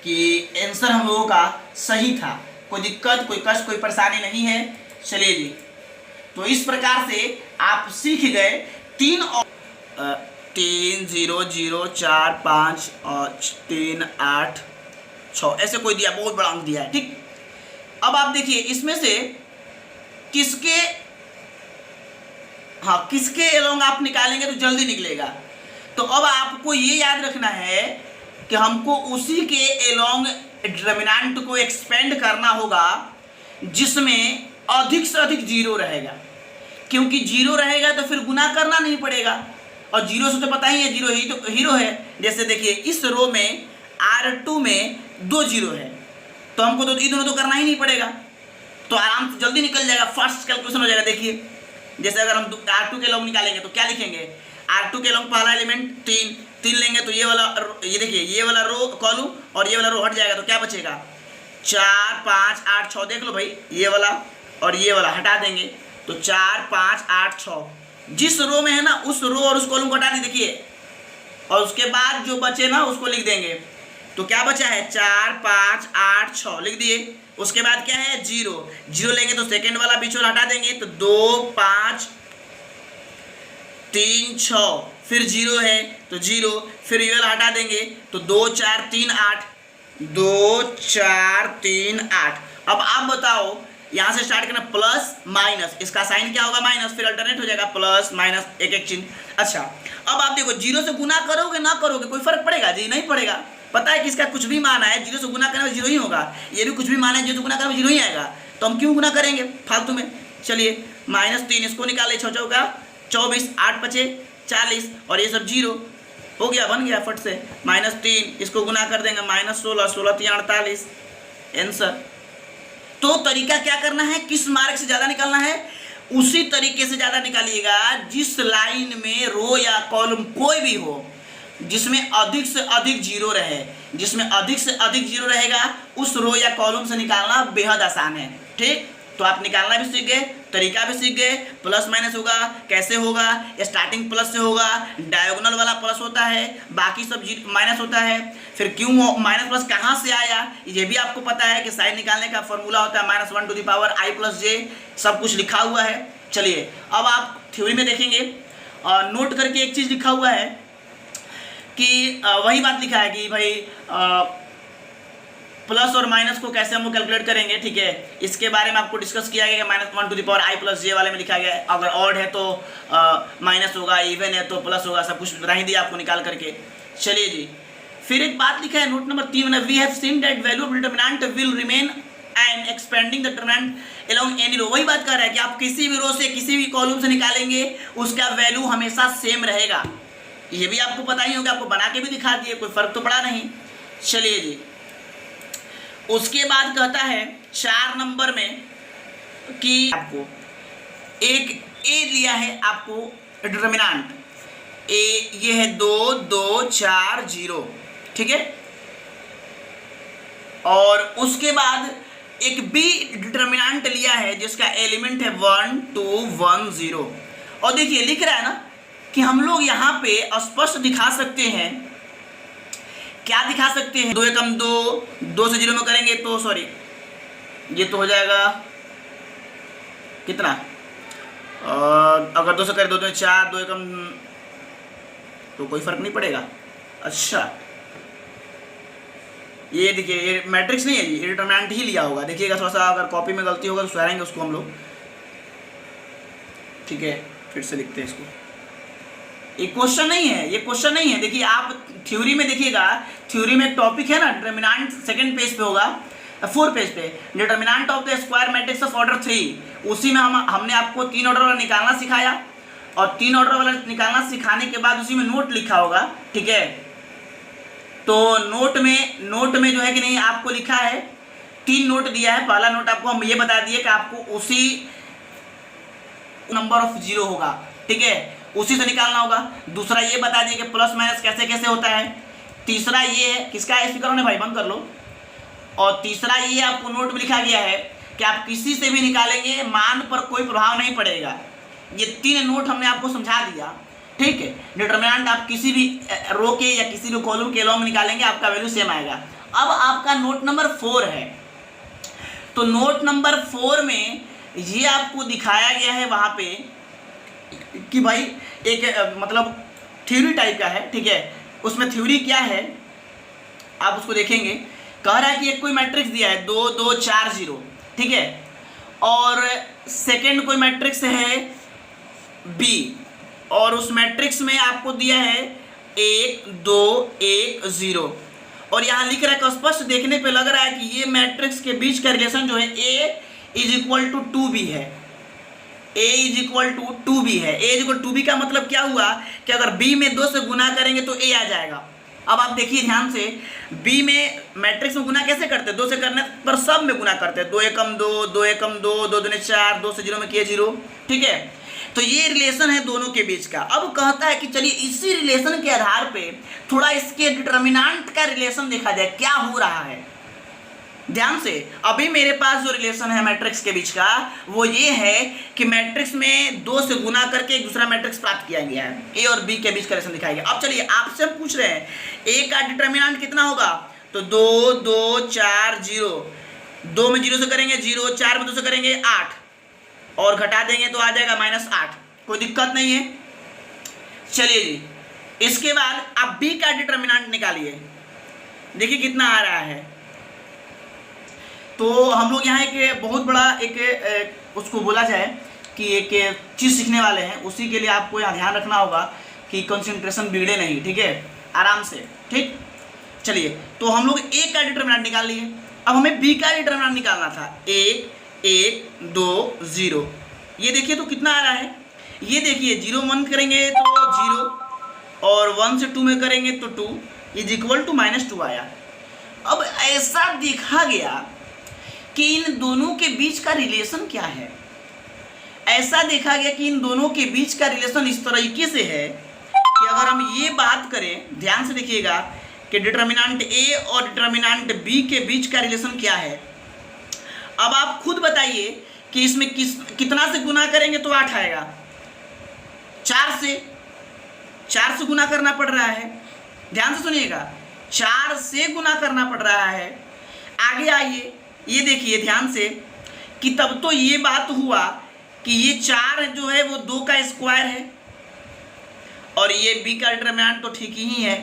S1: कि आंसर हम लोगों का सही था, कोई दिक्कत कोई कष्ट कोई परेशानी नहीं है। चलिए जी तो इस प्रकार से आप सीख गए 3 0 0 4 5 और 3 8 6 ऐसे कोई दिया, बहुत बड़ा अंक दिया है, ठीक। अब आप देखिए इसमें से किसके, हाँ किसके एलोंग आप निकालेंगे तो जल्दी निकलेगा। तो अब आपको ये याद रखना है कि हमको उसी के एलोंग डिटरमिनेंट को एक्सपेंड करना होगा जिसमें अधिक से अधिक 0 रहेगा, क्योंकि 0 रहेगा तो फिर गुना करना नहीं पड़ेगा। और 0 से तो पता ही है 0 ही तो हीरो है। जैसे देखिए इस रो में R2 में 2 0 है, तो हमको तो ये दोनों तो करना ही नहीं पड़ेगा, तो आराम से जल्दी निकल जाएगा, फास्ट कैलकुलेशन हो जाएगा। देखिए जैसे अगर हम R2 के लॉन्ग निकालेंगे तो क्या लिखेंगे, R2 के लॉन्ग पहला एलिमेंट 3 लेंगे तो ये वाला, ये देखिए ये वाला रो कॉलम और ये वाला रो हट जाएगा। तो क्या बचेगा 4 5 8 6, देख लो भाई ये वाला और ये वाला हटा देंगे तो 4 5 8 6। जिस रो में है ना उस रो और उस कॉलम को हटा दी, देखिए, और उसके बाद जो बचे ना उसको लिख देंगे। तो क्या बचा है 4 5 8 6 लिख दिए। उसके बाद क्या है 0 लेंगे तो सेकेंड वाला बीच वाला हटा देंगे तो 2 5 3 6, फिर 0 है तो 0, फिर ये वाला हटा देंगे तो 2 4 3 8, 2 4 3 8। अब आप बताओ यहाँ से स्टार्ट करना प्लस माइनस, इसका साइन क्या होगा माइनस, फिर अल्टरनेट हो जाएगा प्लस माइनस एक एक चिन्ह। अच्छा अब आप देखो 0 से गुना करोगे ना करोगे कोई फर्क पड़ेगा जी, नहीं पड़ेगा। पता है कि इसका कुछ भी मान है 0 से गुना करने में 0 ही होगा, ये भी कुछ भी मान है 0 से गुना करने में 0 ही आएगा, तो हम क्यों गुना करेंगे फालतू में। चलिए माइनस 3 इसको निकाले 6 चौका 24 8 5 40 और ये सब 0। हो गया, बन गया फट से। -3 इसको गुना कर देंगे -16, 16 3 48 आंसर। तो तरीका क्या करना है, किस मार्क से ज़्यादा निकालना है, उसी तरीके से ज़्यादा निकालिएगा जिस लाइन में रो या कॉलम कोई भी हो जिसमें अधिक से अधिक जीरो रहे। जिसमें अधिक से अधिक जीरो रहेगा उस रो या कॉलम से निकालना बेहद आसान है। ठीक, तो आप निकालना भी सीख गए, तरीका भी सीख गए। प्लस माइनस होगा, कैसे होगा, स्टार्टिंग प्लस से होगा, डायगोनल वाला प्लस होता है, बाकी सब माइनस होता है। फिर क्यों माइनस प्लस कहाँ से आया ये भी आपको पता है कि साइन निकालने का फॉर्मूला होता है -1/i+j, सब कुछ लिखा हुआ है। चलिए अब आप थ्योरी में देखेंगे, नोट करके एक चीज़ लिखा हुआ है कि वही बात लिखा है कि भाई प्लस और माइनस को कैसे हम लोग कैलकुलेट करेंगे। ठीक है, इसके बारे में आपको डिस्कस किया गया -1/i+j वाले में लिखा गया है। अगर ऑड है तो माइनस होगा, इवन है तो प्लस होगा, सब कुछ बता ही दिया आपको निकाल करके। चलिए जी, फिर एक बात लिखा है नोट नंबर 3 में, we have seen that value of determinant will remain and expanding the determinant along any row. वही बात कर रहा है कि आप किसी भी रो से किसी भी कॉलम से निकालेंगे उसका वैल्यू हमेशा सेम रहेगा। ये भी आपको पता ही होगा, आपको बना के भी दिखा दिए, कोई फर्क तो पड़ा नहीं। चलिए जी, उसके बाद कहता है 4 नंबर में कि आपको एक ए लिया है, आपको डिटरमिनेंट ए ये है 2 2 4 0। ठीक है, और उसके बाद एक बी डिटरमिनेंट लिया है जिसका एलिमेंट है 1 2 1 0। और देखिए लिख रहा है ना कि हम लोग यहाँ पे स्पष्ट दिखा सकते हैं, क्या दिखा सकते हैं, 2 एकम 2, 2 से 0 में करेंगे तो सॉरी ये तो हो जाएगा कितना, अगर 2 से करें 2 2 4, 2 एकम तो कोई फर्क नहीं पड़ेगा। अच्छा ये देखिए ये मैट्रिक्स नहीं है जी, ये डिटरमिनेंट ही लिया होगा। देखिएगा थोड़ा सा अगर कॉपी में गलती होगा तो सुधारेंगे उसको हम लोग। ठीक है, फिर से लिखते हैं इसको। ये क्वेश्चन नहीं है, ये क्वेश्चन नहीं है। देखिए आप थ्योरी में देखिएगा, थ्योरी में एक टॉपिक है ना डिटरमिनेंट, सेकंड पेज पे होगा, 4 पेज पे, determinant of the square matrix of order 3। उसी में हमने आपको 3 ऑर्डर वाला निकालना सिखाया, और 3 ऑर्डर वाला निकालना सिखाने के बाद उसी में नोट लिखा होगा। ठीक है, तो नोट में जो है कि नहीं आपको लिखा है 3 नोट दिया है। पहला नोट आपको हम ये बता दिए कि आपको उसी नंबर ऑफ 0 होगा। ठीक है, उसी से निकालना होगा। दूसरा ये बता दिए कि प्लस माइनस कैसे कैसे होता है। तीसरा ये है, किसका है स्पीकर ने भाई बंद कर लो। और तीसरा ये आपको नोट में लिखा गया है कि आप किसी से भी निकालेंगे मान पर कोई प्रभाव नहीं पड़ेगा। ये 3 नोट हमने आपको समझा दिया। ठीक है, डिटरमिनेंट आप किसी भी रो के या किसी भी कॉलम के अलोंग निकालेंगे आपका वैल्यू सेम आएगा। अब आपका नोट नंबर 4 है, तो नोट नंबर 4 में ये आपको दिखाया गया है वहाँ पे कि भाई एक मतलब थ्योरी टाइप का है। ठीक है, उसमें थ्योरी क्या है आप उसको देखेंगे। कह रहा है कि एक कोई मैट्रिक्स दिया है 2 2 4 0। ठीक है, और सेकंड कोई मैट्रिक्स है बी, और उस मैट्रिक्स में आपको दिया है 1 2 1 0। और यहाँ लिख रहा है कि स्पष्ट देखने पे लग रहा है कि ये मैट्रिक्स के बीच का रिलेशन जो है A = 2b है। A = 2b है। A = 2b का मतलब क्या हुआ कि अगर B में 2 से गुना करेंगे तो A आ जाएगा। अब आप देखिए ध्यान से, B में मैट्रिक्स में गुना कैसे करते हैं, 2 से करने पर सब में गुना करते हैं। 2 एकम 2, 2 एकम 2, 2 दूनी 4, 2 से 0 में किए 0। ठीक है, तो ये रिलेशन है दोनों के बीच का। अब कहता है कि चलिए इसी रिलेशन के आधार पे थोड़ा इसके डिटरमिनेंट का रिलेशन देखा जाए क्या हो रहा है। ध्यान से, अभी मेरे पास जो रिलेशन है मैट्रिक्स के बीच का वो ये है कि मैट्रिक्स में 2 से गुना करके एक दूसरा मैट्रिक्स प्राप्त किया गया है। ए और बी के बीच का रिलेशन दिखाया गया। अब चलिए आपसे हम पूछ रहे हैं ए का डिटरमिनेंट कितना होगा, तो 2 2 4 0। 2 में 0 से करेंगे 0, 4 में 2 से करेंगे 8, और घटा देंगे तो आ जाएगा -8। कोई दिक्कत नहीं है। चलिए जी, इसके बाद आप बी का डिटरमिनेंट निकालिए, देखिए कितना आ रहा है। तो हम लोग यहाँ एक बहुत बड़ा एक उसको बोला जाए कि एक चीज़ सीखने वाले हैं, उसी के लिए आपको यहाँ ध्यान रखना होगा कि कंसंट्रेशन बिगड़े नहीं। ठीक है, आराम से। ठीक, चलिए तो हम लोग ए का डिटरमिनेंट निकाल लिए। अब हमें बी का डिटरमिनेंट निकालना था। 1 1 2 0। ये देखिए तो कितना आ रहा है, ये देखिए 0 1 करेंगे तो 0, और 1 से 2 में करेंगे तो 2 इज इक्वल टू -2 आया। अब ऐसा देखा गया कि इन दोनों के बीच का रिलेशन क्या है। ऐसा देखा गया कि इन दोनों के बीच का रिलेशन इस तरीके से है कि अगर हम ये बात करें, ध्यान से देखिएगा कि डिटर्मिनेंट ए और डिटर्मिनेंट बी के बीच का रिलेशन क्या है। अब आप खुद बताइए कि इसमें कितना से गुना करेंगे तो 8 आएगा। 4 से गुना करना पड़ रहा है। ध्यान से सुनिएगा, 4 से गुना करना पड़ रहा है। आगे आइए, ये देखिए ध्यान से कि तब तो ये बात हुआ कि ये 4 जो है वो 2 का स्क्वायर है और ये बी का डिटर्मिनेंट तो ठीक ही है,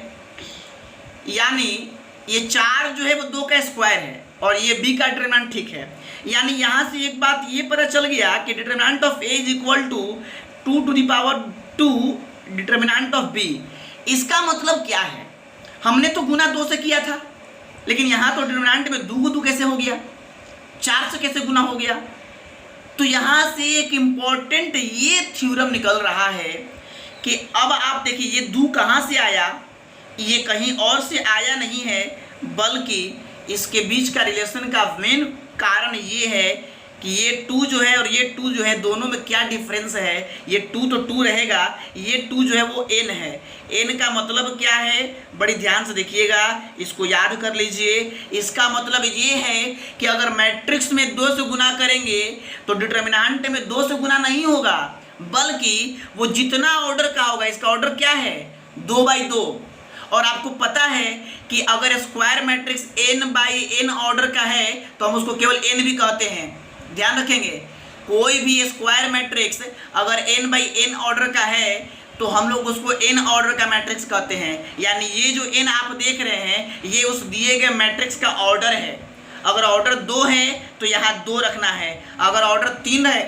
S1: यानी ये 4 जो है वो 2 का स्क्वायर है और ये बी का डिटर्मिनेंट ठीक है। यानी यहाँ से एक बात ये पता चल गया कि determinant of A is equal to 2 to the power 2 determinant of B. इसका मतलब क्या है, हमने तो गुना 2 से किया था, लेकिन यहाँ तो डिटर्मिनेंट में 2 को 2 कैसे हो गया, 4 से कैसे गुना हो गया। तो यहाँ से एक इम्पॉर्टेंट ये थ्योरम निकल रहा है कि अब आप देखिए ये 2 कहाँ से आया, ये कहीं और से आया नहीं है, बल्कि इसके बीच का रिलेशन का मेन कारण ये है कि ये 2 जो है और ये 2 जो है दोनों में क्या डिफरेंस है। ये 2 तो 2 रहेगा, ये 2 जो है वो n है। n का मतलब क्या है, बड़ी ध्यान से देखिएगा, इसको याद कर लीजिए। इसका मतलब ये है कि अगर मैट्रिक्स में 2 से गुना करेंगे तो डिटर्मिनेंट में 2 से गुना नहीं होगा, बल्कि वो जितना ऑर्डर का होगा, इसका ऑर्डर क्या है 2/2। और आपको पता है कि अगर स्क्वायर मैट्रिक्स n/n ऑर्डर का है तो हम उसको केवल n भी कहते हैं। ध्यान रखेंगे, कोई भी स्क्वायर मैट्रिक्स अगर n/n ऑर्डर का है तो हम लोग उसको n ऑर्डर का मैट्रिक्स कहते हैं। यानी ये जो n आप देख रहे हैं ये उस दिए गए मैट्रिक्स का ऑर्डर है। अगर ऑर्डर 2 है तो यहाँ 2 रखना है, अगर ऑर्डर 3 है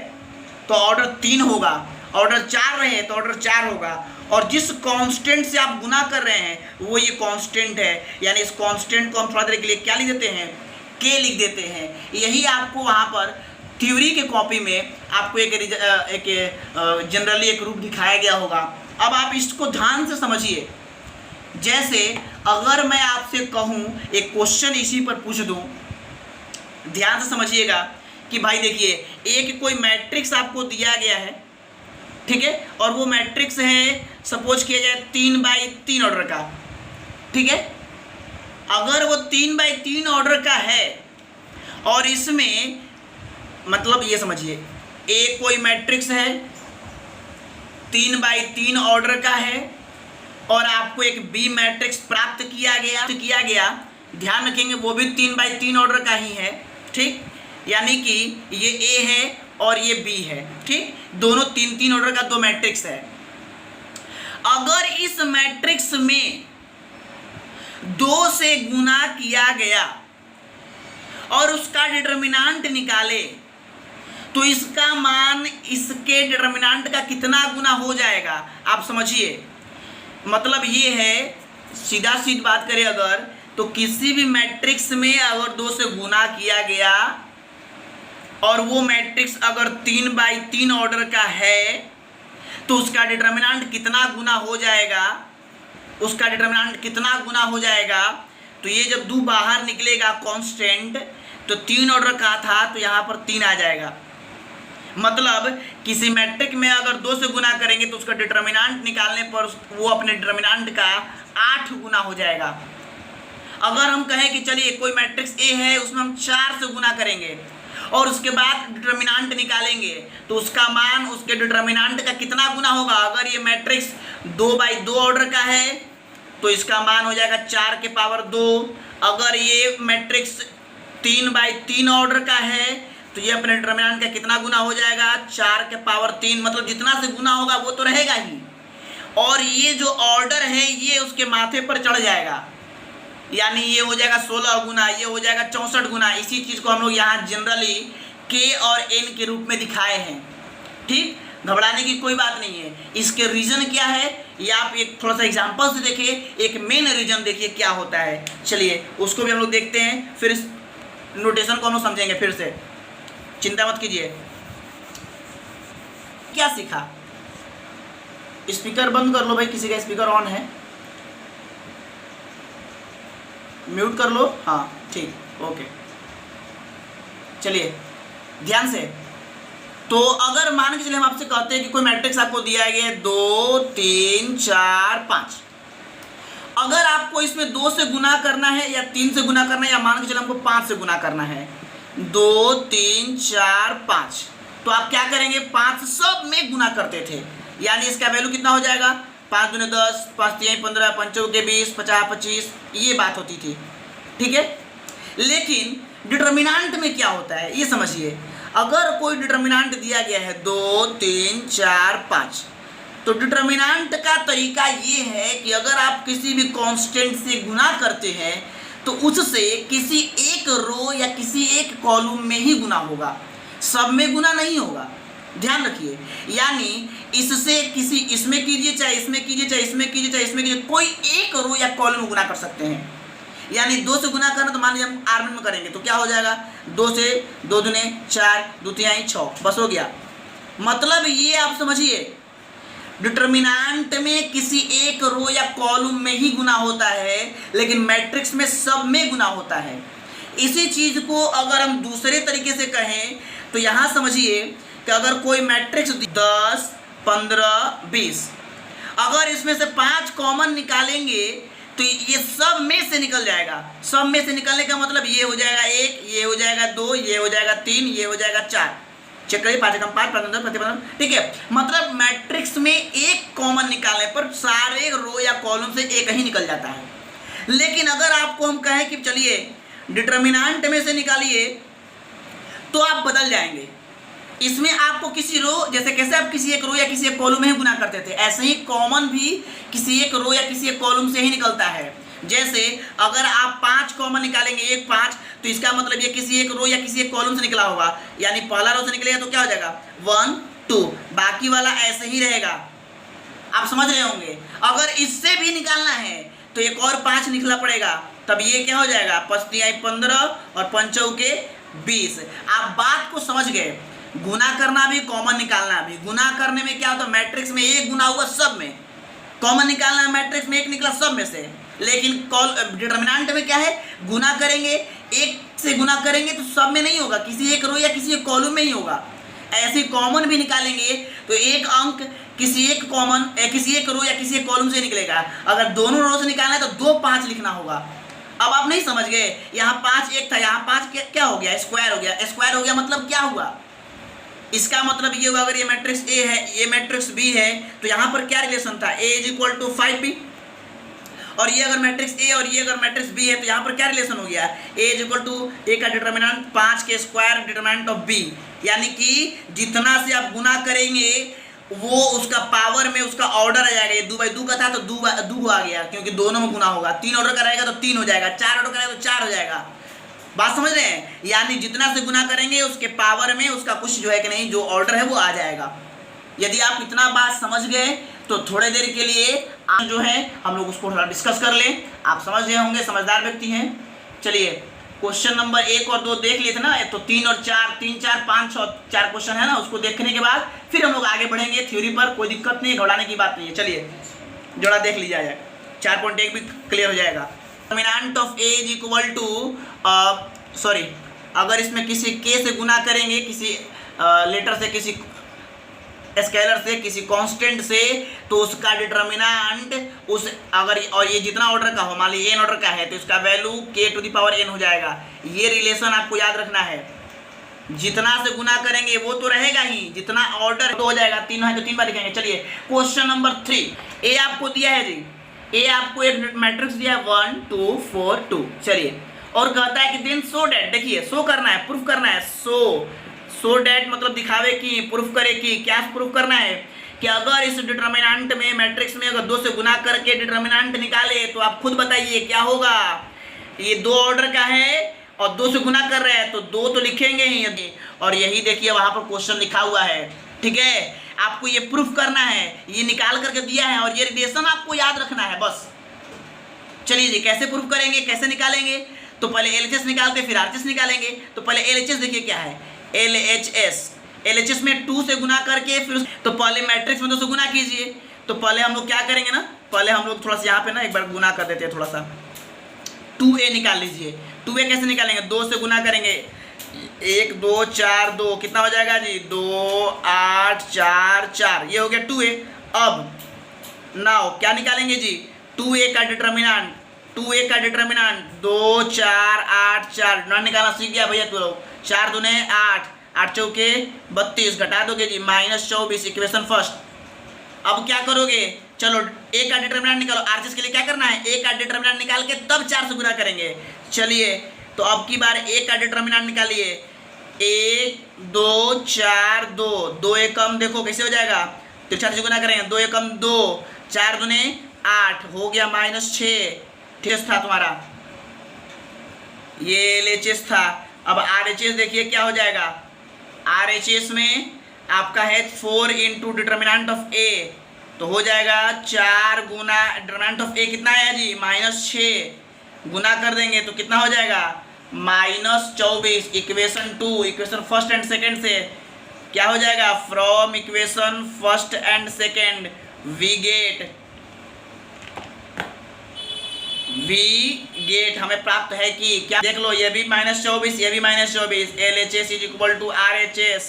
S1: तो ऑर्डर 3 होगा, ऑर्डर 4 रहे तो ऑर्डर 4 होगा। और जिस कांस्टेंट से आप गुना कर रहे हैं वो ये कांस्टेंट है, यानी इस कांस्टेंट को हम थोड़ा देर के लिए क्या लिख देते हैं, k लिख देते हैं। यही आपको वहाँ पर थ्योरी के कॉपी में आपको एक जनरली एक रूप दिखाया गया होगा। अब आप इसको ध्यान से समझिए। जैसे अगर मैं आपसे कहूँ, एक क्वेश्चन इसी पर पूछ दूँ, ध्यान से समझिएगा कि भाई देखिए एक कोई मैट्रिक्स आपको दिया गया है, ठीक है, और वो मैट्रिक्स है सपोज किया जाए 3/3 ऑर्डर का, ठीक है। अगर वो 3/3 ऑर्डर का है और इसमें मतलब ये समझिए ए कोई मैट्रिक्स है 3/3 ऑर्डर का है और आपको एक बी मैट्रिक्स प्राप्त किया गया, ध्यान रखेंगे वो भी 3/3 ऑर्डर का ही है, ठीक। यानी कि ये ए है और ये बी है, ठीक, दोनों 3/3 ऑर्डर का 2 मैट्रिक्स है। अगर इस मैट्रिक्स में 2 से गुना किया गया और उसका डिटर्मिनेंट निकाले तो इसका मान इसके डिटर्मिनेंट का कितना गुना हो जाएगा, आप समझिए। मतलब ये है, सीधा सीधी बात करें अगर, तो किसी भी मैट्रिक्स में अगर 2 से गुना किया गया और वो मैट्रिक्स अगर 3/3 ऑर्डर का है तो उसका डिटर्मिनेंट कितना गुना हो जाएगा, उसका डिटर्मिनेंट कितना गुना हो जाएगा। तो ये जब 2 बाहर निकलेगा कांस्टेंट, तो 3 ऑर्डर का था तो यहाँ पर 3 आ जाएगा। मतलब किसी मैट्रिक में अगर 2 से गुना करेंगे तो उसका डिटर्मिनेंट निकालने पर वो अपने डिटर्मिनेंट का 8 गुना हो जाएगा। अगर हम कहें कि चलिए कोई मैट्रिक्स ए है, उसमें हम 4 से गुना करेंगे और उसके बाद डिटर्मिनेंट निकालेंगे तो उसका मान उसके डिटर्मिनेंट का कितना गुना होगा। अगर ये मैट्रिक्स 2/2 ऑर्डर का है तो इसका मान हो जाएगा 4 के पावर 2। अगर ये मैट्रिक्स 3/3 ऑर्डर का है तो ये अपने डिटर्मिनेंट का कितना गुना हो जाएगा, 4 के पावर 3। मतलब जितना से गुना होगा वो तो रहेगा ही, और ये जो ऑर्डर है ये उसके माथे पर चढ़ जाएगा, यानी ये हो जाएगा 16 गुना, ये हो जाएगा 64 गुना। इसी चीज़ को हम लोग यहाँ जनरली k और n के रूप में दिखाए हैं, ठीक। घबराने की कोई बात नहीं है। इसके रीज़न क्या है ये आप एक थोड़ा सा एग्जांपल से देखिए, एक मेन रीज़न देखिए क्या होता है। चलिए उसको भी हम लोग देखते हैं, फिर इस नोटेशन को हम लोग समझेंगे। फिर से चिंता मत कीजिए। क्या सीखा, स्पीकर बंद कर लो भाई, किसी का स्पीकर ऑन है, म्यूट कर लो। हाँ ठीक, ओके। चलिए ध्यान से, तो अगर मान के चलिए हम आपसे कहते हैं कि कोई मैट्रिक्स आपको दिया गया है 2 3 4 5, अगर आपको इसमें 2 से गुना करना है या 3 से गुना करना है, या मान के चलिए हमको 5 से गुना करना है, 2 3 4 5, तो आप क्या करेंगे, 5 सब में गुना करते थे, यानी इसका वैल्यू कितना हो जाएगा, 5 दूनी 10, 5 3 15, 5 चौके 20, 50 25, ये बात होती थी, ठीक है। लेकिन डिटर्मिनेंट में क्या होता है ये समझिए। अगर कोई डिटर्मिनेंट दिया गया है 2 3 4 5, तो डिटर्मिनेंट का तरीका ये है कि अगर आप किसी भी कांस्टेंट से गुना करते हैं तो उससे किसी एक रो या किसी एक कॉलम में ही गुना होगा, सब में गुना नहीं होगा, ध्यान रखिए। यानी इससे किसी, इसमें कीजिए चाहे इसमें कीजिए, चाहे इसमें कीजिए चाहे इसमें कीजिए, कोई एक रो या कॉलम में गुना कर सकते हैं। यानी 2 से गुना करना, तो मान लीजिए हम आर्मन में करेंगे तो क्या हो जाएगा, 2 से 2 दूने 4, 2 तिहाई 6, बस हो गया। मतलब ये आप समझिए, डिटर्मिनेंट में किसी एक रो या कॉलम में ही गुना होता है, लेकिन मैट्रिक्स में सब में गुना होता है। इसी चीज को अगर हम दूसरे तरीके से कहें तो यहाँ समझिए कि अगर कोई मैट्रिक्स 10 15 20, अगर इसमें से 5 कॉमन निकालेंगे तो ये सब में से निकल जाएगा। सब में से निकलने का मतलब ये हो जाएगा 1, ये हो जाएगा 2, ये हो जाएगा 3, ये हो जाएगा 4। चेक करिए, 5 कम 5, 15 प्रतिबंध, ठीक है। मतलब मैट्रिक्स में एक कॉमन निकालने पर सारे रो या कॉलम से एक ही निकल जाता है। लेकिन अगर आपको हम कहें कि चलिए डिटर्मिनेंट में से निकालिए, तो आप बदल जाएंगे। इसमें आपको किसी रो, जैसे कैसे आप किसी एक रो या किसी एक कॉलम में ही गुना करते थे, ऐसे ही कॉमन भी किसी एक रो या किसी एक कॉलम से ही निकलता है। जैसे अगर आप 5 कॉमन निकालेंगे, 1 5, तो इसका मतलब ये किसी एक रो या किसी एक कॉलम से निकला होगा, यानी पहला रो से निकलेगा तो क्या हो जाएगा 1 2, बाकी वाला ऐसे ही रहेगा। आप समझ रहे होंगे। अगर इससे भी निकालना है तो एक और 5 निकला पड़ेगा, तब ये क्या हो जाएगा 5 3 15 और 5 चौके 20। आप बात को समझ गए। गुना करना भी, कॉमन निकालना भी। गुना करने में क्या होता है, मैट्रिक्स में एक गुना हुआ सब में, कॉमन निकालना मैट्रिक्स में एक निकला सब में से। लेकिन डिटर्मिनेंट में क्या है, गुना करेंगे, एक से गुना करेंगे तो सब में नहीं होगा, किसी एक रो या किसी एक कॉलम में ही होगा। ऐसे कॉमन भी निकालेंगे तो एक अंक किसी एक कॉमन किसी एक रो या किसी एक कॉलम से निकलेगा। अगर दोनों रो से निकालना है तो 2 5 लिखना होगा। अब आप नहीं समझ गए, यहाँ 5 1 था, यहाँ 5 क्या हो गया, स्क्वायर हो गया। स्क्वायर हो गया मतलब क्या हुआ, इसका मतलब ये हुआ अगर ये मैट्रिक्स ए है, ये मैट्रिक्स बी है, तो यहाँ पर क्या रिलेशन था, a = 5b। और ये अगर मैट्रिक्स ए और ये अगर मैट्रिक्स बी है तो यहाँ पर क्या रिलेशन हो गया, a = a का डिटर्मिनेंट 5 के स्क्वायर डिटर्मिनेंट ऑफ b। यानी कि जितना से आप गुना करेंगे वो उसका पावर में उसका ऑर्डर आ जाएगा। ये 2/2 का था तो 2 आ गया, क्योंकि दोनों में गुना होगा। 3 ऑर्डर का रहेगा तो 3 हो जाएगा, 4 ऑर्डर का रहेगा तो 4 हो जाएगा। बात समझ रहे हैं। यानी जितना से गुना करेंगे उसके पावर में उसका कुछ जो है कि नहीं, जो ऑर्डर है वो आ जाएगा। यदि आप इतना बात समझ गए तो थोड़े देर के लिए आज जो है हम लोग उसको थोड़ा डिस्कस कर लें। आप समझ रहे होंगे, समझदार व्यक्ति हैं। चलिए क्वेश्चन नंबर 1 और 2 देख लिए थे ना, तो 3 और 4 3 4 5 और 4 क्वेश्चन है ना, उसको देखने के बाद फिर हम लोग आगे बढ़ेंगे थ्योरी पर। कोई दिक्कत नहीं है, घबराने की बात नहीं है। चलिए जोड़ा देख लीजिए जाए, 4.1 भी क्लियर हो जाएगा। डिटर्मिनेंट ऑफ a = सॉरी, अगर इसमें किसी k से गुना करेंगे, किसी लेटर से, किसी स्केलर से, किसी कांस्टेंट से, तो उसका डिटर्मिनेंट उस अगर, और ये जितना ऑर्डर का हो, मान लीजिए n ऑर्डर का है तो इसका वैल्यू k⁴n हो जाएगा। ये रिलेशन आपको याद रखना है। जितना से गुना करेंगे वो तो रहेगा ही, जितना ऑर्डर तो हो जाएगा। 3 है तो 3 बार लिखेंगे। चलिए क्वेश्चन नंबर 3, ए आपको दिया है जी, ए आपको एक मैट्रिक्स दिया है 1 2 4 2। चलिए और कहता है कि देन सो डैट, देखिए सो करना है, प्रूफ करना है। सो डैट मतलब दिखावे कि, प्रूफ करे कि, क्या प्रूफ करना है कि अगर इस डिटर्मिनेंट में, मैट्रिक्स में अगर 2 से गुना करके डिटर्मिनेंट निकाले तो आप खुद बताइए क्या होगा। ये 2 ऑर्डर का है और 2 से गुना कर रहे हैं तो 2 तो लिखेंगे ही। और यही देखिए वहां पर क्वेश्चन लिखा हुआ है, ठीक है। आपको ये प्रूफ करना है, ये निकाल करके दिया है और ये रिलेशन आपको याद रखना है बस। चलिए जी कैसे प्रूफ करेंगे, कैसे निकालेंगे, तो पहले LHS निकालते फिर RHS निकालेंगे। तो पहले LHS देखिए क्या है, LHS में 2 से गुना करके फिर, तो पहले मैट्रिक्स में 2 से गुना कीजिए तो पहले हम लोग क्या करेंगे ना, पहले हम लोग थोड़ा सा यहाँ पे ना एक बार गुना कर देते हैं थोड़ा सा। 2a निकाल लीजिए। 2a कैसे निकालेंगे, 2 से गुना करेंगे, 1 2 4 2, कितना हो जाएगा जी 2 8 4 4, ये हो गया 2a। अब नाउ क्या निकालेंगे जी, 2a का डिटर्मिनेंट, 2a का डिटर्मिनेंट 2 4 8 4, डिटर्मिनेंट निकालना सीख गया भैया तू लोग। 4 दूने 8, 8 चौके 32, घटा दोगे जी -24, इक्वेशन फर्स्ट। अब क्या करोगे, चलो a का डिटर्मिनेंट निकालो। आरएचएस के लिए क्या करना है, a का डिटर्मिनेंट निकाल के तब 4 से गुना करेंगे। चलिए तो अब की बार a का डिटर्मिनेंट निकालिए, 1 2 4 2, 2 एकम देखो कैसे हो जाएगा, तो 4 से गुना करेंगे, 2 एकम 2, 4 दूने 8, हो गया -6। ठीक था तुम्हारा, ये एलएचएस था। अब आरएचएस देखिए क्या हो जाएगा, आरएचएस में आपका है 4 इंटू डिटर्मिनेंट ऑफ a, तो हो जाएगा 4 गुना डिटर्मिनेंट ऑफ a कितना आया जी -6, गुना कर देंगे तो कितना हो जाएगा -24। Equation 2, equation first and second से क्या हो जाएगा, from equation first and second we get हमें प्राप्त है कि क्या, देख लो ये भी -24, ये भी -24, LHS is equal to RHS।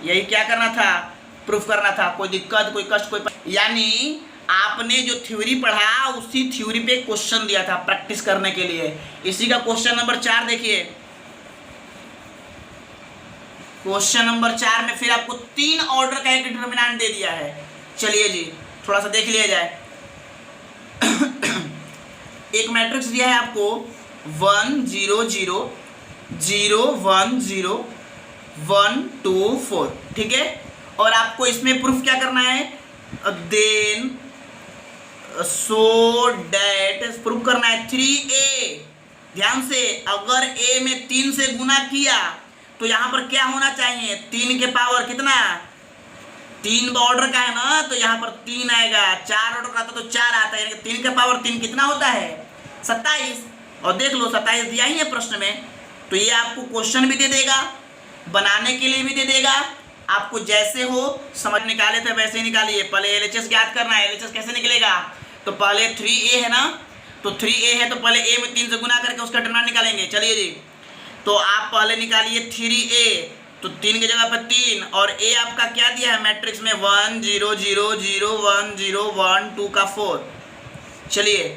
S1: यही क्या करना था, प्रूफ करना था। कोई दिक्कत, कोई कष्ट, कोई, यानी आपने जो थ्योरी पढ़ा उसी थ्योरी पे क्वेश्चन दिया था प्रैक्टिस करने के लिए। इसी का क्वेश्चन नंबर 4 देखिए, क्वेश्चन नंबर 4 में फिर आपको 3 ऑर्डर का एक डिटर्मिनेंट दे दिया है। चलिए जी थोड़ा सा देख लिया जाए। एक मैट्रिक्स दिया है आपको 1 0 0 0 1 0 1 2 4, ठीक है, और आपको इसमें प्रूफ क्या करना है, देन सो डैट प्रूफ करना है 3a। ध्यान से, अगर a में 3 से गुना किया तो यहाँ पर क्या होना चाहिए, 3 के पावर कितना, 3 ऑर्डर का है ना, तो यहाँ पर 3 आएगा। 4 ऑर्डर का आता तो 4 आता है, यानी 3 के पावर 3 कितना होता है 27। और देख लो 27 दिया ही है प्रश्न में, तो ये आपको क्वेश्चन भी दे देगा, बनाने के लिए भी दे देगा, आपको जैसे हो समझ निकाले थे वैसे ही निकालिए। पहले एलएचएस ज्ञात करना है, एलएचएस कैसे निकलेगा, तो पहले 3a है ना, तो 3a है तो पहले a में 3 से गुना करके उसका डिटर्मिनेंट निकालेंगे। चलिए जी, तो आप पहले निकालिए 3a, तो 3 की जगह पर 3, और a आपका क्या दिया है मैट्रिक्स में 1 0 0 0 1 0 1 2 का 4। चलिए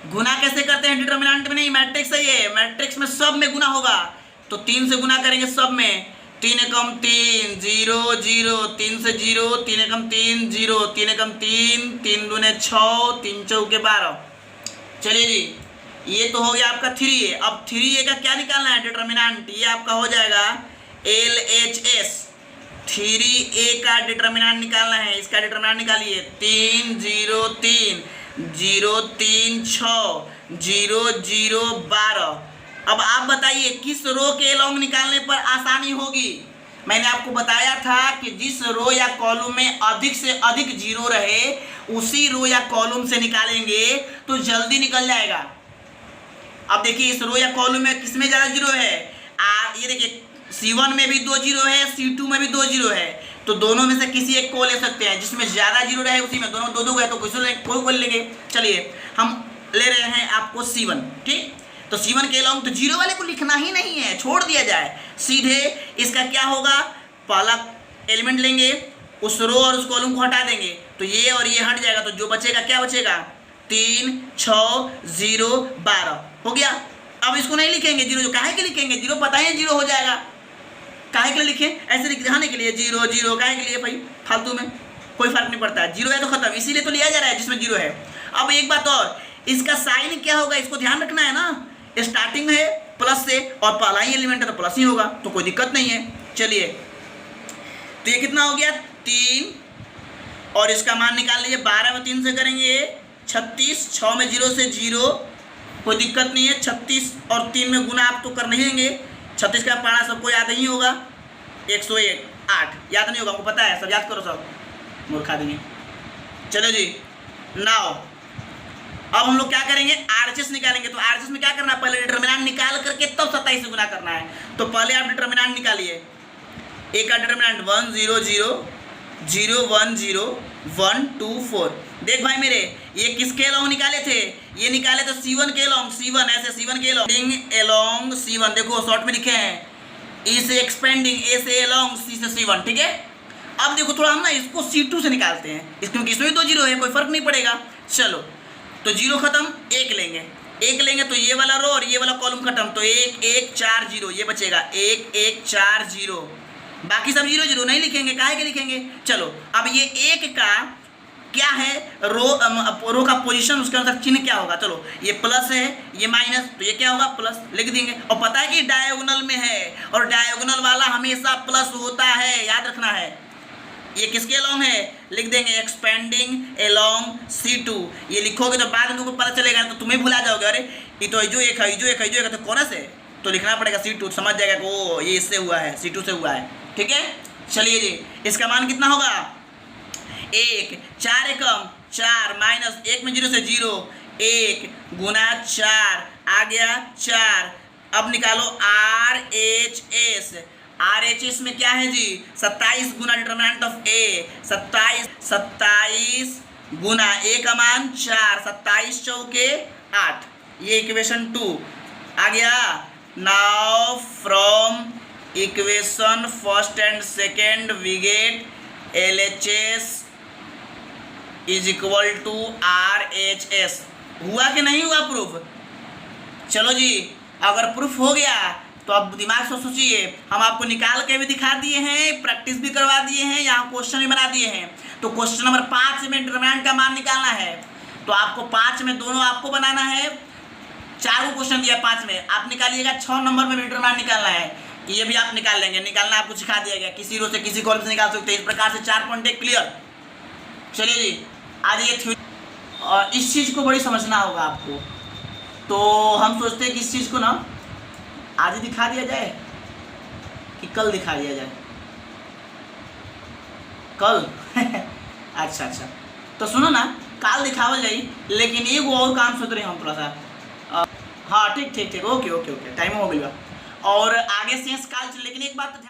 S1: गुना कैसे करते हैं, डिटर्मिनेंट में नहीं, मैट्रिक्स है ये, मैट्रिक्स में सब में गुना होगा, तो 3 से गुना करेंगे सब में, 3 एकम 3 0 0, 3 से 0, 3 एकम 3 0, 3 एकम 3, 3 दूने 6, 3 चौके 12। चलिए जी ये तो हो गया आपका 3a। अब 3a का क्या निकालना है डिटर्मिनेंट, ये आपका हो जाएगा LHS। 3a का डिटर्मिनेंट निकालना है, इसका डिटर्मिनेंट निकालिए, 3 0 3 0 3 6 0 0 12। अब आप बताइए किस रो के लॉन्ग निकालने पर आसानी होगी। मैंने आपको बताया था कि जिस रो या कॉलम में अधिक से अधिक जीरो रहे उसी रो या कॉलम से निकालेंगे तो जल्दी निकल जाएगा। अब देखिए इस रो या कॉलम में किसमें ज़्यादा जीरो है, ये देखिए C1 में भी 2 जीरो है, C2 में भी 2 जीरो है, तो दोनों में से किसी एक को ले सकते हैं, जिसमें ज़्यादा जीरो रहे उसी में, दोनों 2 है तो कोई लेंगे। चलिए हम ले रहे हैं आपको C1, ठीक, तो C1 के लॉन्ग तो जीरो वाले को लिखना ही नहीं है, छोड़ दिया जाए, सीधे इसका क्या होगा, पहला एलिमेंट लेंगे, उस रो और उस कॉलम को हटा देंगे, तो ये और ये हट जाएगा, तो जो बचेगा क्या बचेगा 3 6 0 12 हो गया। अब इसको नहीं लिखेंगे जीरो, जो काहे के लिखेंगे, जीरो पता है जीरो हो जाएगा, काहे के लिए लिखें, ऐसे दिखाने के लिए जीरो जीरो, काहे के लिए भाई फालतू में, कोई फर्क नहीं पड़ता है, जीरो है तो खत्म, इसीलिए तो लिया जा रहा है जिसमें जीरो है। अब एक बात और, इसका साइन क्या होगा इसको ध्यान रखना है ना, स्टार्टिंग है प्लस से और पहला ही एलिमेंट है तो प्लस ही होगा, तो कोई दिक्कत नहीं है। चलिए तो ये कितना हो गया 3, और इसका मान निकाल लीजिए, 12 में 3 से करेंगे 36, 6 में 0 से 0, कोई दिक्कत नहीं है, 36 और 3 में गुना आप तो कर नहीं देंगे, 36 का पढ़ा सबको याद नहीं होगा, 101 8 याद नहीं होगा, आपको पता है, सब याद करो, सब मूर्खा देंगे। चलो जी नाउ अब हम लोग क्या करेंगे, आरएचएस निकालेंगे। तो आरएचएस में क्या करना है, पहले डिटर्मिनेंट निकाल करके तब 27 से गुना करना है। तो पहले आप डिटर्मिनेंट निकालिए, ए का डिटर्मिनेंट 1 0 0 0 1 0 1 2 4। देख भाई मेरे, ये किसके अलॉन्ग निकाले थे? ये निकाले थे C1 के अलॉन्ग, C1 ऐसे C1 के अलॉन्ग C1। देखो शॉर्ट में लिखे हैं, E से एक्सपेंडिंग, A से अलॉन्ग, C से C1, ठीक है। अब देखो थोड़ा हम ना इसको C2 से निकालते हैं, क्योंकि इसमें भी 2 0 है, कोई फर्क नहीं पड़ेगा। चलो तो 0 खत्म, 1 लेंगे, 1 लेंगे तो ये वाला रो और ये वाला कॉलम खत्म, तो 1 1 4 0 ये बचेगा, 1 1 4 0। बाकी सब 0 0 नहीं लिखेंगे, काहे के लिखेंगे। चलो अब ये 1 का क्या है, रो का पोजीशन, उसके अनुसार चिन्ह क्या होगा। चलो ये प्लस है, ये माइनस, तो ये क्या होगा, प्लस लिख देंगे। और पता है कि डायगोनल में है, और डायगोनल वाला हमेशा प्लस होता है, याद रखना है। ये किसके अलॉन्ग है, लिख देंगे एक्सपेंडिंग अलॉन्ग C2। ये लिखोगे तो बाद में तुमको पता चलेगा, तो तुम्हें भुला जाओगे, अरे ये तो जो एक है, जो एक है, जो एक है, तो कौन से, तो लिखना पड़ेगा C2, समझ जाएगा कि ओ ये इससे हुआ है, C2 से हुआ है, ठीक है। चलिए जी, इसका मान कितना होगा, 1 4 एकम 4 माइनस 1 में 0 से 0, 1 गुना 4 आ गया 4। अब निकालो RHS। RHS में क्या है जी, 27 गुना डिटरमिनेंट ऑफ A, 27 गुना A का मान 4, 27 चौके 8, ये इक्वेशन 2 आ गया। Now from equation first and second we get LHS is equal to RHS। हुआ कि नहीं हुआ प्रूफ। चलो जी, अगर प्रूफ हो गया तो अब दिमाग से सोचिए, हम आपको निकाल के भी दिखा दिए हैं, प्रैक्टिस भी करवा दिए हैं, यहाँ क्वेश्चन भी बना दिए हैं। तो क्वेश्चन नंबर 5 में डिटरमिनेंट का मान निकालना है, तो आपको 5 में दोनों आपको बनाना है। 4 को क्वेश्चन दिया 5 में, आप निकालिएगा। 6 नंबर में डिटरमिनेंट निकालना है, ये भी आप निकाल लेंगे। निकालना आपको सिखा दिया गया, किसी रो से किसी कॉलम से निकाल सकते हैं। इस प्रकार से 4 पॉइंट क्लियर। चलिए जी, आज ये थ्योरी, और इस चीज़ को बड़ी समझना होगा आपको। तो हम सोचते हैं कि इस चीज़ को ना आज ही दिखा दिया जाए कि कल दिखा दिया जाए, कल अच्छा, तो सुनो ना, कल दिखावल जाए, लेकिन एगो और काम सोच रहे हम थोड़ा सा। हाँ ठीक, ओके, टाइम हो गया और आगे से काल, लेकिन एक बात